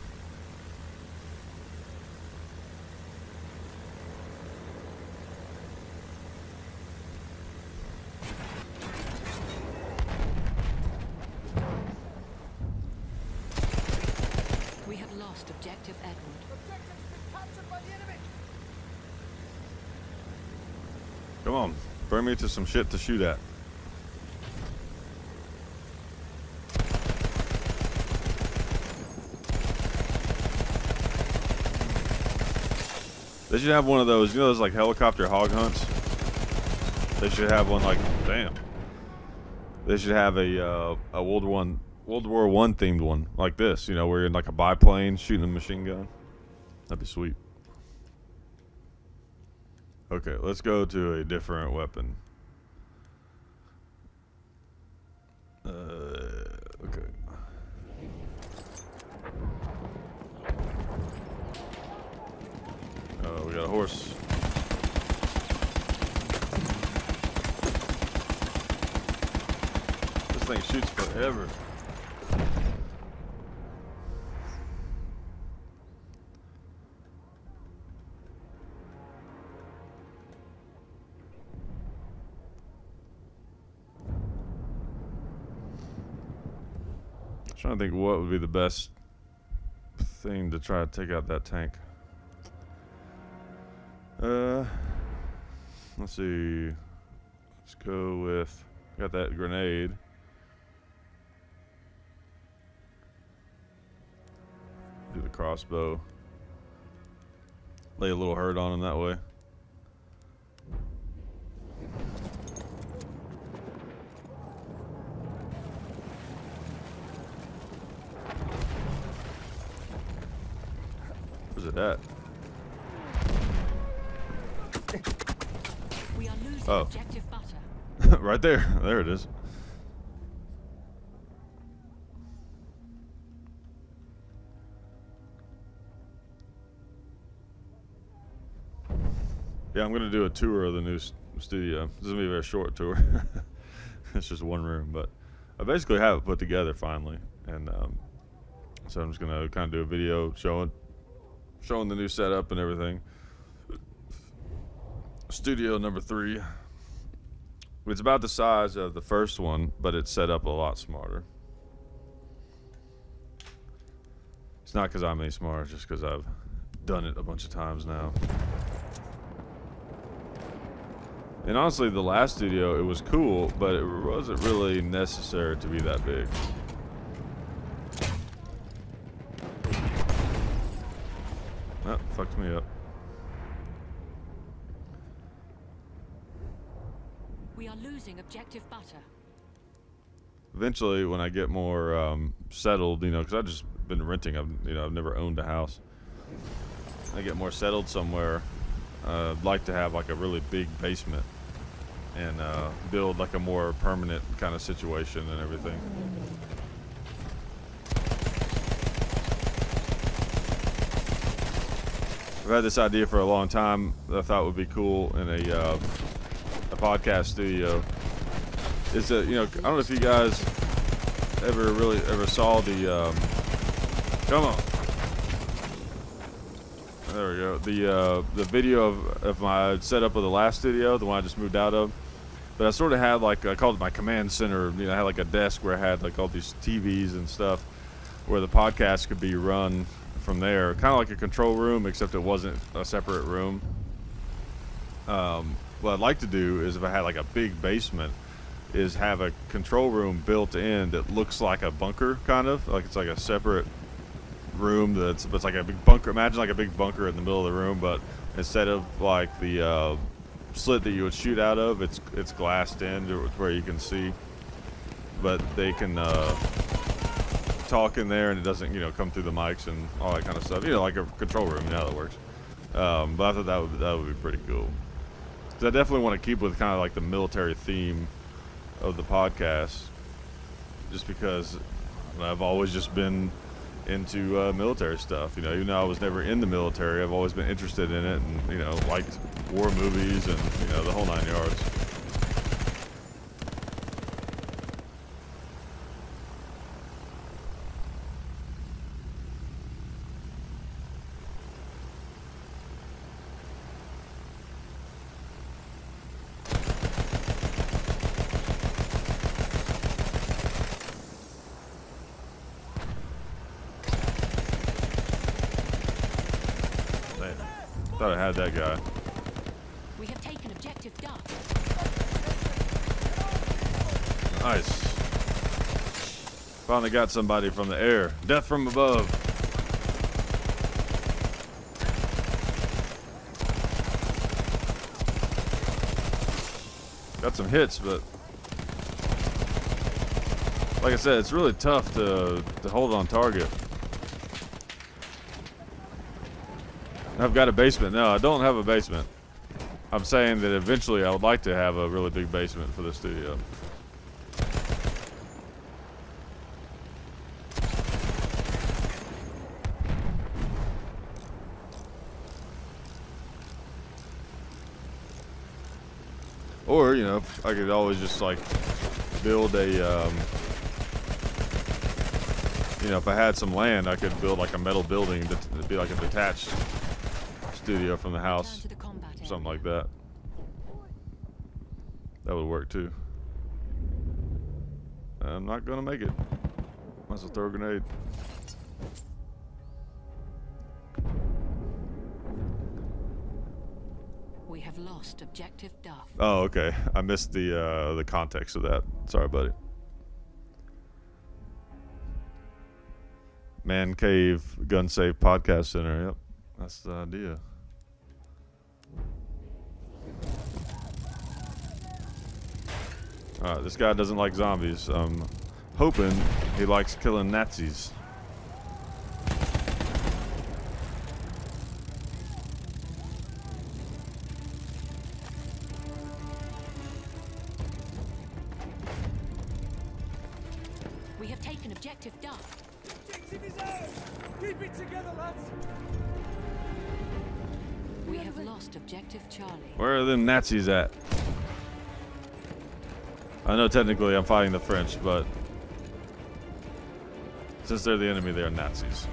We have lost objective Edward. Objective's been captured by the enemy. Come on, bring me to some shit to shoot at. They should have one of those, you know those like helicopter hog hunts? They should have one like, damn. They should have a World War I themed one like this, you know, where you're in like a biplane shooting a machine gun. That'd be sweet. Okay, let's go to a different weapon. Okay. Oh, we got a horse. This thing shoots forever. I'm trying to think what would be the best thing to try to take out that tank. Let's see. Let's go with, got that grenade. Do the crossbow. Lay a little hurt on him that way. Where's it at? We are losing Oh. objective butter. Right there. There it is. Yeah, I'm gonna do a tour of the new studio. This is gonna be a very short tour. It's just one room, but I basically have it put together finally, and so I'm just gonna kind of do a video showing the new setup and everything. Studio number 3. It's about the size of the first one, but it's set up a lot smarter. It's not because I'm any smarter, it's just because I've done it a bunch of times now. And honestly, the last studio, it was cool, but it wasn't really necessary to be that big. Oh, fucked me up. We are losing objective butter. Eventually, when I get more settled, you know, because I've just been renting, I've never owned a house. I get more settled somewhere. I'd like to have like a really big basement and build like a more permanent kind of situation and everything. I've had this idea for a long time that I thought would be cool in a podcast studio. Is that, you know, I don't know if you guys ever saw the come on. There we go. The video of my setup of the last studio, the one I just moved out of. But I sort of had like, I called it my command center. You know, I had like a desk where I had like all these TVs and stuff where the podcast could be run from there. Kind of like a control room, except it wasn't a separate room. What I'd like to do is, if I had like a big basement, is have a control room built in that looks like a bunker, kind of. Like it's like a separate room it's like a big bunker. Imagine like a big bunker in the middle of the room, but instead of like the slit that you would shoot out of, it's glassed in to where you can see, but they can talk in there and it doesn't, you know, come through the mics and all that kind of stuff, you know, like a control room. You know how that works. But I thought that would be pretty cool, because I definitely want to keep with kind of like the military theme of the podcast, just because I've always just been into military stuff. You know, even though I was never in the military, I've always been interested in it, and, you know, liked war movies and, you know, the whole 9 yards. Thought I had that guy. We have taken objective Duff. Nice. Finally got somebody from the air. Death from above. Got some hits, but like I said, it's really tough to hold on target. I've got a basement. No, I don't have a basement. I'm saying that eventually I would like to have a really big basement for the studio. Or, you know, I could always just like build a, you know, if I had some land, I could build like a metal building that'd be like a detached studio from the house, something like that. That would work too. I'm not gonna make it. Might as well throw a grenade. We have lost objective Duff. Oh, okay. I missed the context of that. Sorry, buddy. Man Cave Gun Safe Podcast Center. Yep, that's the idea. Alright, this guy doesn't like zombies. I'm hoping he likes killing Nazis. objective Duff. Objective is ours! Keep it together, lads! We have lost objective Charlie. Where are them Nazis at? I know technically I'm fighting the French, but since they're the enemy, they are Nazis.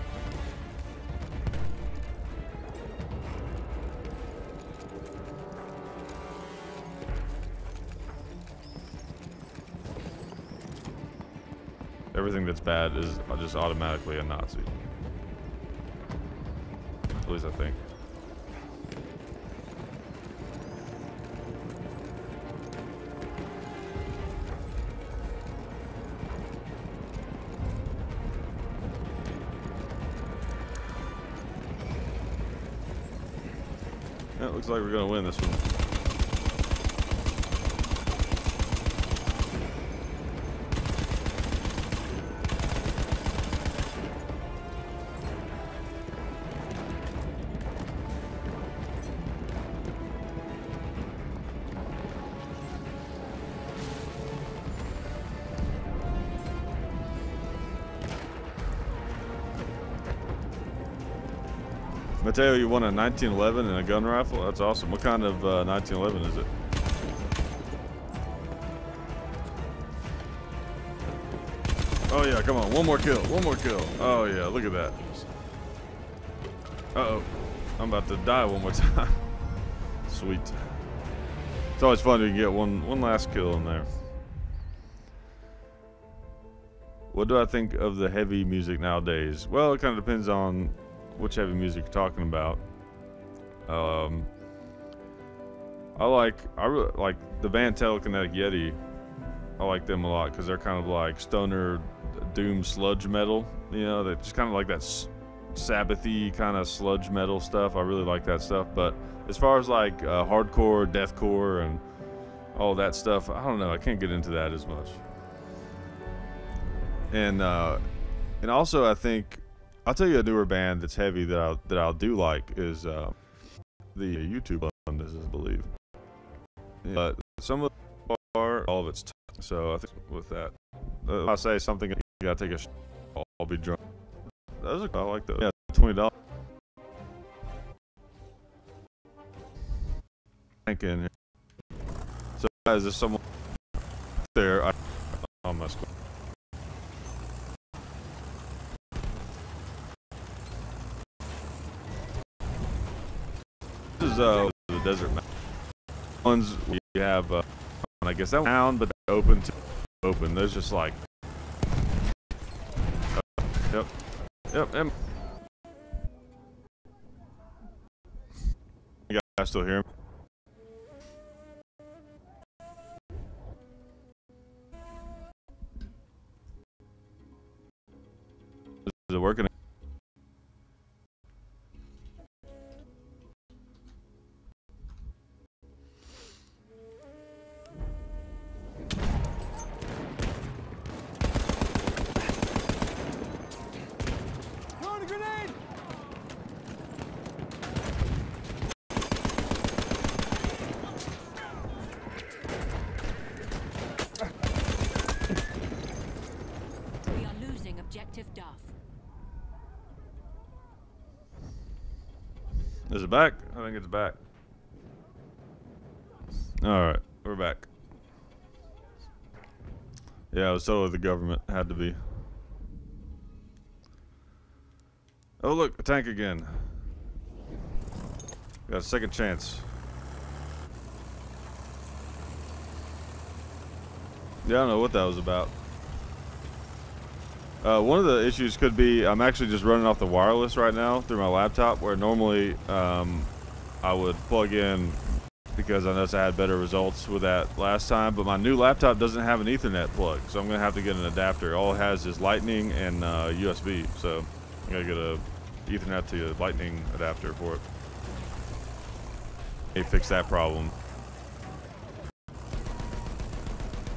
Everything that's bad is just automatically a Nazi. At least I think. Yeah, it looks like we're gonna win this one. Mateo, you won a 1911 and a gun rifle? That's awesome. What kind of 1911 is it? Oh yeah, come on. One more kill. One more kill. Oh yeah, look at that. Uh-oh. I'm about to die one more time. Sweet. It's always fun to get one last kill in there. What do I think of the heavy music nowadays? Well, it kind of depends on which heavy music you're talking about. I really like the band Telekinetic Yeti. I like them a lot because they're kind of like stoner doom sludge metal. You know, they just kind of like that Sabbathy kind of sludge metal stuff. I really like that stuff. But as far as like hardcore, deathcore, and all that stuff, I don't know. I can't get into that as much. And also I think I'll tell you a newer band that's heavy that I do like is the YouTube one, I believe. But some of the are all of it's so I think with that, if I say something you gotta take a I'll be drunk. Those are I like those. Yeah, $20. Thank you. So is there someone there? Oh my squad. This is the desert mountain. Ones we have I guess that down, but they're open to open. There's just like yep. You guys still hear me? Is it working? Throwing a grenade! We are losing objective Duff. Is it back? I think it's back. Alright, we're back. Yeah, it was totally the government. Had to be. Oh look, a tank again. Got a second chance. Yeah, I don't know what that was about. One of the issues could be I'm actually just running off the wireless right now through my laptop, where normally I would plug in because I noticed I had better results with that last time, but my new laptop doesn't have an Ethernet plug, so I'm going to have to get an adapter. All it has is Lightning and USB, so I'm going to get a Ethernet to Lightning adapter for it. May fix that problem.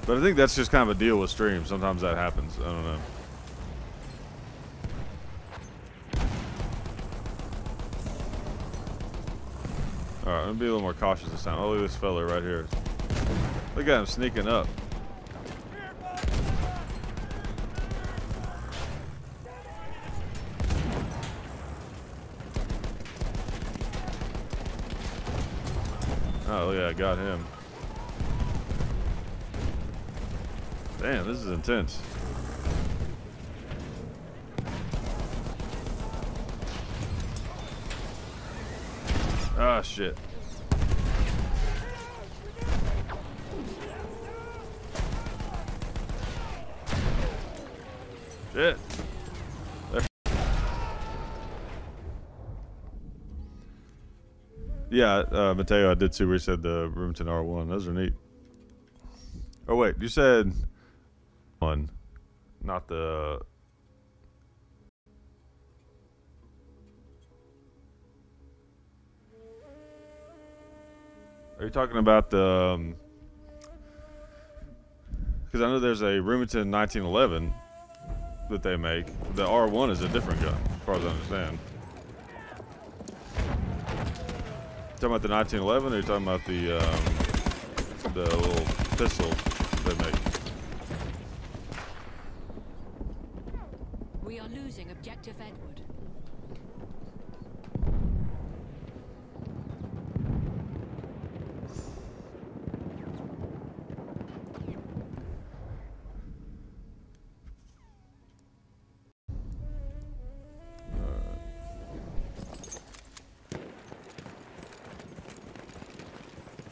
But I think that's just kind of a deal with streams. Sometimes that happens. I don't know. Alright, I'm gonna be a little more cautious this time. Oh, look at this fella right here. Look at him sneaking up. Oh yeah, I got him. Damn, this is intense. Ah, shit. Shit. Yeah, Mateo, I did see where you said the Remington R1. Those are neat. Oh, wait, you said one, not the... Are you talking about the... Because I know there's a Remington 1911 that they make. The R1 is a different gun, as far as I understand. Talking about the 1911, or are you talking about the little pistol they make? We are losing objective Edward.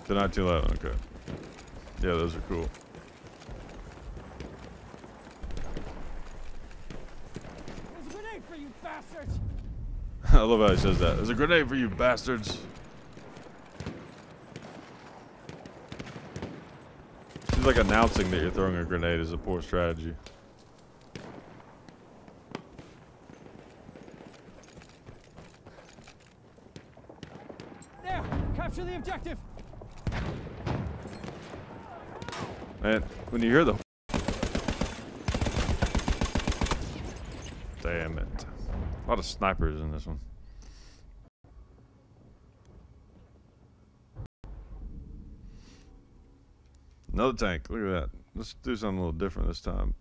The 1911, okay. Yeah, those are cool. There's a grenade for you bastards! I love how he says that. There's a grenade for you bastards. Seems like announcing that you're throwing a grenade is a poor strategy. There! Capture the objective! Man, when you hear the... Damn it. A lot of snipers in this one. Another tank. Look at that. Let's do something a little different this time.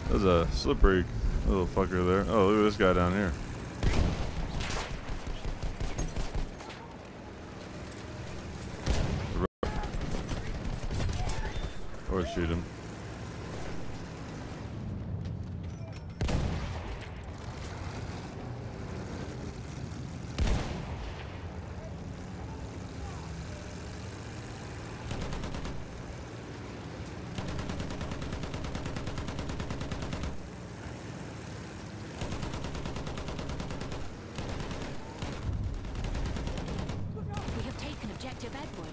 There's a slippery little fucker there. Oh, look at this guy down here. Or shoot him. We have taken objective Edward.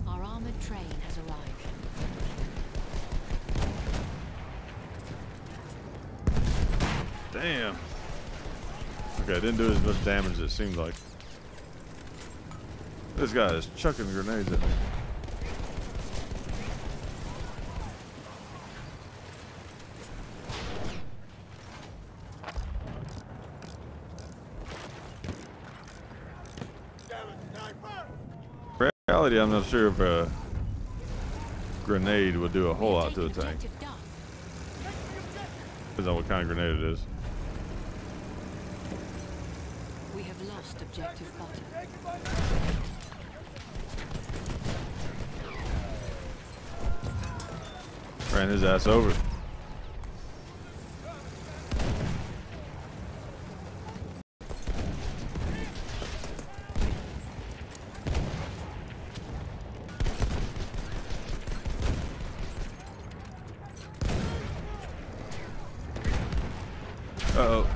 Our armored train has arrived. Damn. Okay, I didn't do as much damage as it seemed like. This guy is chucking grenades at me. In reality, I'm not sure if a grenade would do a whole lot to a tank. Objective Duff. Depends on what kind of grenade it is. We have lost objective Bottom. Ran his ass over. Uh-oh.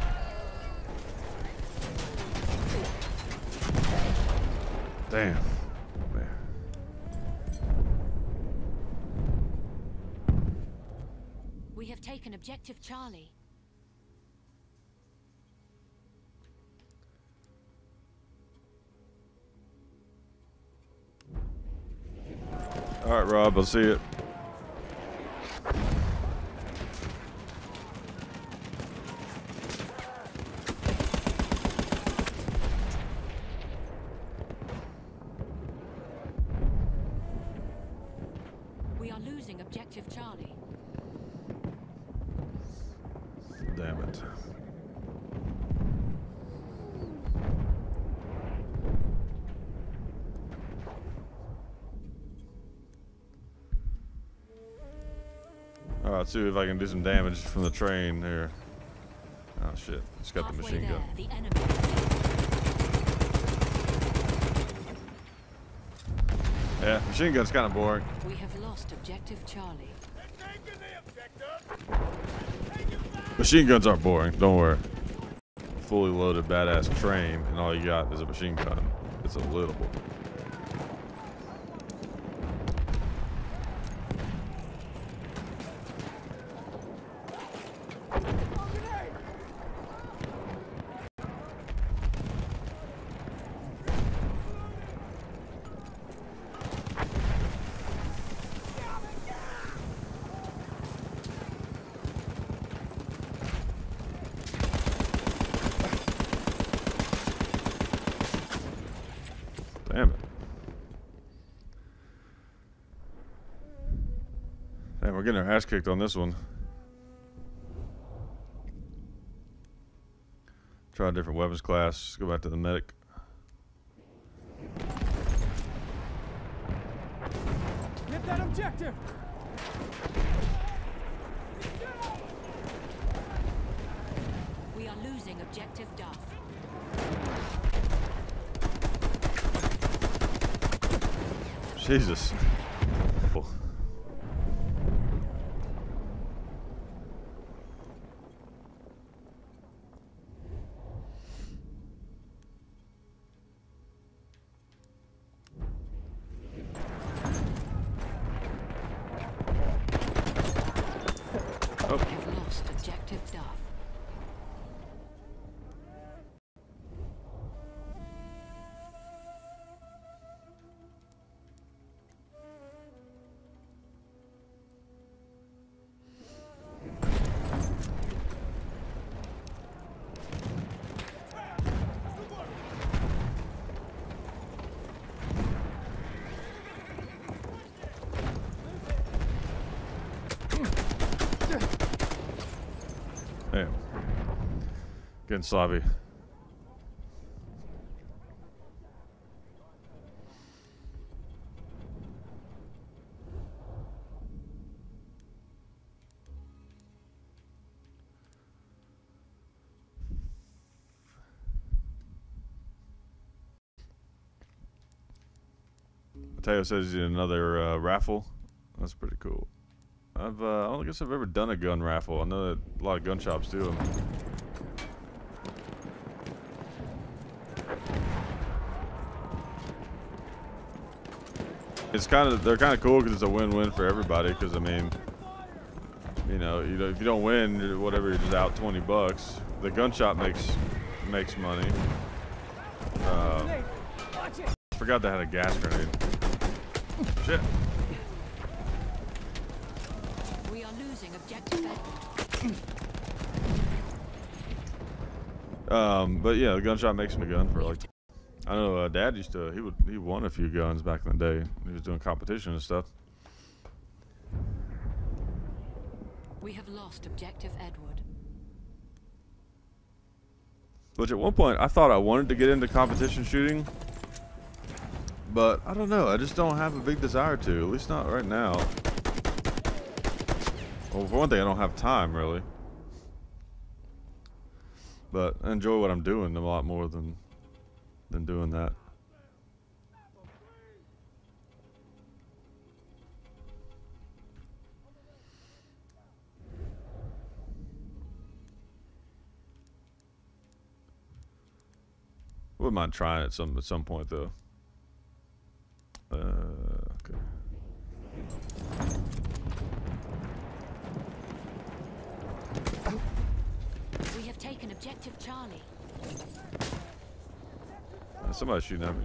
Damn. Man. We have taken objective Charlie. All right, Rob, I'll see you. We are losing objective Charlie. Damn it. All right, see if I can do some damage from the train here. Oh shit, it's got the machine gun. The enemy. Yeah, machine gun's kind of boring. We have lost objective Charlie. Machine guns aren't boring, don't worry. Fully loaded badass train, and all you got is a machine gun. It's a little boring. Damn it. Damn, we're getting our ass kicked on this one. Try a different weapons class. Go back to the medic. Get that objective! We are losing objective Duff. Jesus. Cool. We have lost objective Duff. Damn. Getting sloppy. Mateo says he's in another raffle. That's pretty cool. I don't guess I've ever done a gun raffle. I know that a lot of gun shops do them. It's they're kind of cool because it's a win-win for everybody. Because I mean, you know, if you don't win, whatever, you're just out $20. The gun shop makes money. I forgot they had a gas grenade. Shit. We are losing objective Edward. But yeah, the gun shop makes him a gun for like. I know Dad used to. He won a few guns back in the day. He was doing competition and stuff. We have lost objective Edward. Which at one point I thought I wanted to get into competition shooting, but I don't know. I just don't have a big desire to. At least not right now. Well, for one thing, I don't have time really. But I enjoy what I'm doing a lot more than doing that. Wouldn't mind trying it at some point though. Okay. We have taken objective Charlie. Somebody's shooting at me.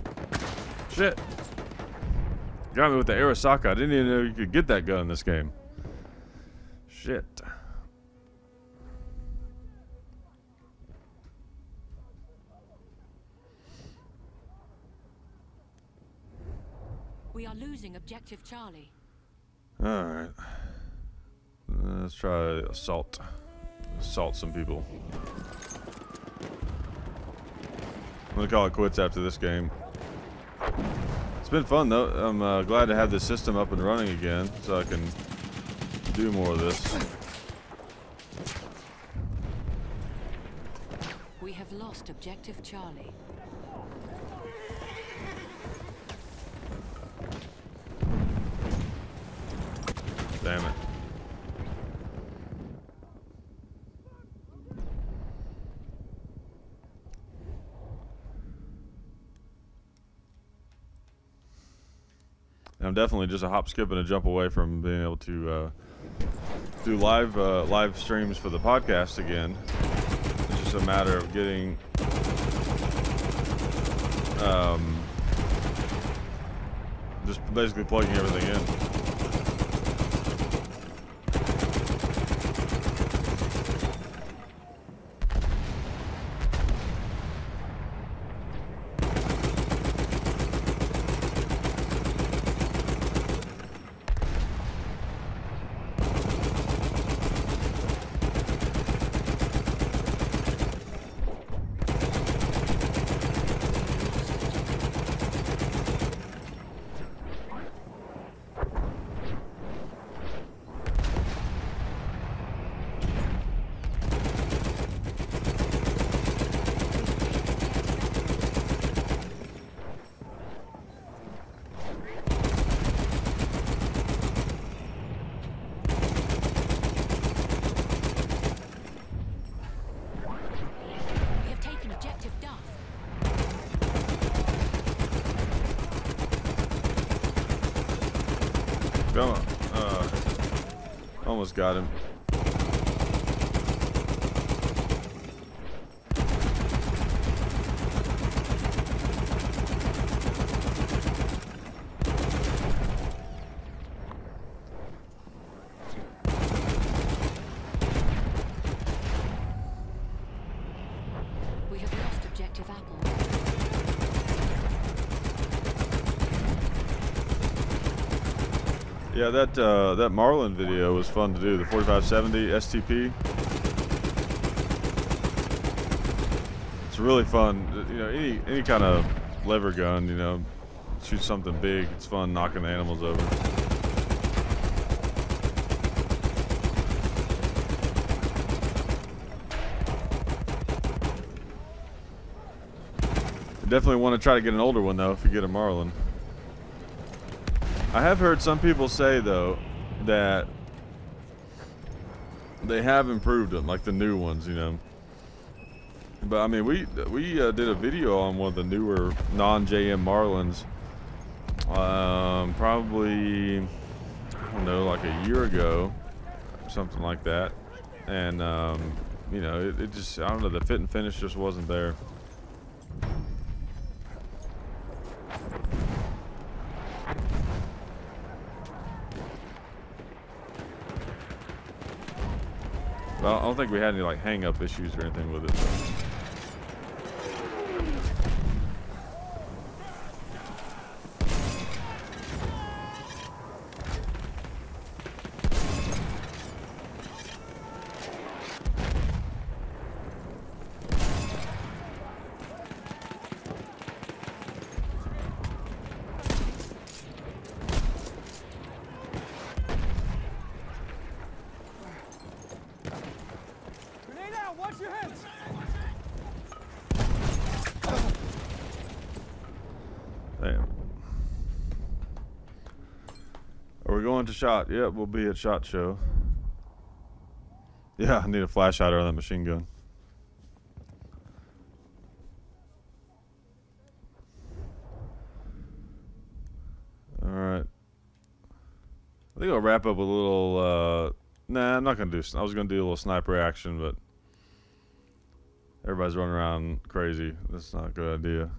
Shit! Got me with the Arasaka. I didn't even know you could get that gun in this game. Shit. We are losing objective Charlie. Alright. Let's try assault. Assault some people. I'm gonna call it quits after this game. It's been fun though. I'm glad to have this system up and running again so I can do more of this. We have lost objective Charlie. Damn it. I'm definitely just a hop, skip, and a jump away from being able to do live streams for the podcast again. It's just a matter of getting just basically plugging everything in. Come on. Almost got him. We have lost objective Apple. Yeah, that Marlin video was fun to do. The 4570 STP. It's really fun. You know, any kind of lever gun, you know, shoot something big. It's fun knocking the animals over. You definitely want to try to get an older one though if you get a Marlin. I have heard some people say though that they have improved them, like the new ones, you know. But I mean, we did a video on one of the newer non-JM Marlins, probably I don't know, like a year ago, something like that, and you know, it just, I don't know, the fit and finish just wasn't there. Well, I don't think we had any like hang-up issues or anything with it. So. Watch your heads! Damn. Are we going to shot? Yeah, we'll be at SHOT Show. Yeah, I need a flash hider on that machine gun. think I'll wrap up with a little. Nah, I'm not gonna do. I was gonna do a little sniper action, but everybody's running around crazy. That's not a good idea.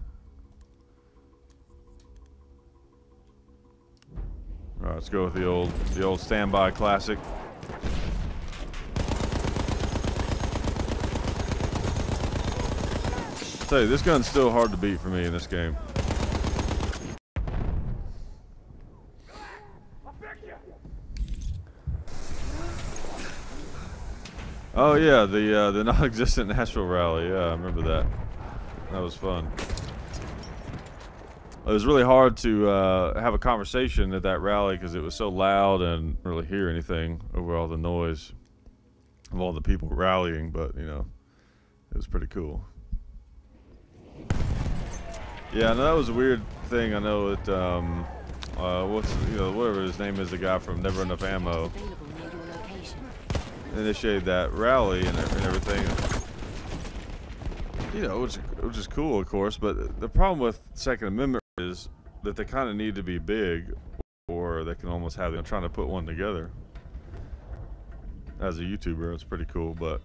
All right, let's go with the old standby classic. I'll tell you, this gun's still hard to beat for me in this game. Oh yeah, the non-existent Nashville rally. Yeah, I remember that. That was fun. It was really hard to have a conversation at that rally because it was so loud and didn't really hear anything over all the noise of all the people rallying. But you know, it was pretty cool. Yeah, I know that was a weird thing. I know that whatever his name is, the guy from Never Enough Ammo, initiated that rally and everything. You know, which is cool, of course. But the problem with Second Amendment is that they kind of need to be big, or they can almost have them trying to put one together. As a YouTuber, it's pretty cool, but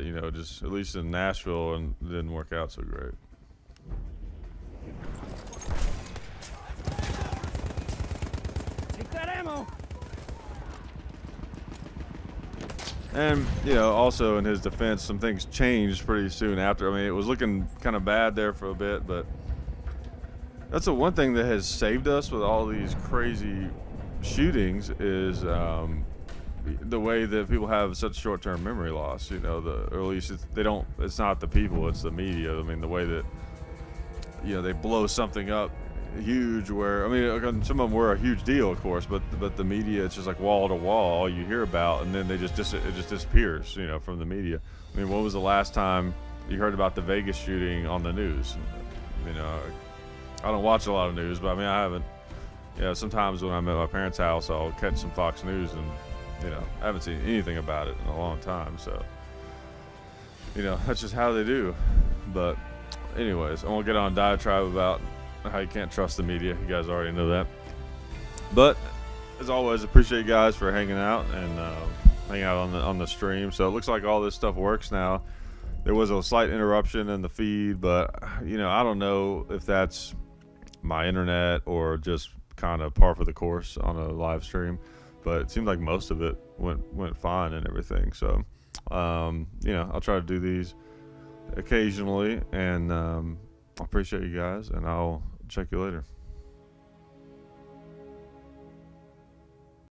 you know, just at least in Nashville, and it didn't work out so great. Take that ammo. And, you know, also in his defense, some things changed pretty soon after. I mean, it was looking kind of bad there for a bit, but that's the one thing that has saved us with all these crazy shootings is the way that people have such short-term memory loss. You know, or at least it's not the people, it's the media. I mean, the way that, you know, they blow something up huge where, I mean, some of them were a huge deal, of course, but the media, it's just like wall to wall, all you hear about, and then it just disappears, you know, from the media. I mean, when was the last time you heard about the Vegas shooting on the news? You know, I don't watch a lot of news, but I mean, I haven't, you know, sometimes when I'm at my parents' house, I'll catch some Fox News, and, you know, I haven't seen anything about it in a long time, so, you know, that's just how they do. But anyways, I won't get on a diatribe about how you can't trust the media. You guys already know that. But as always, appreciate you guys for hanging out and hanging out on the stream. So it looks like all this stuff works now. There was a slight interruption in the feed, but you know, I don't know if that's my internet or just kind of par for the course on a live stream. But it seemed like most of it went fine and everything. So you know, I'll try to do these occasionally, and I appreciate you guys, and I'll check you later.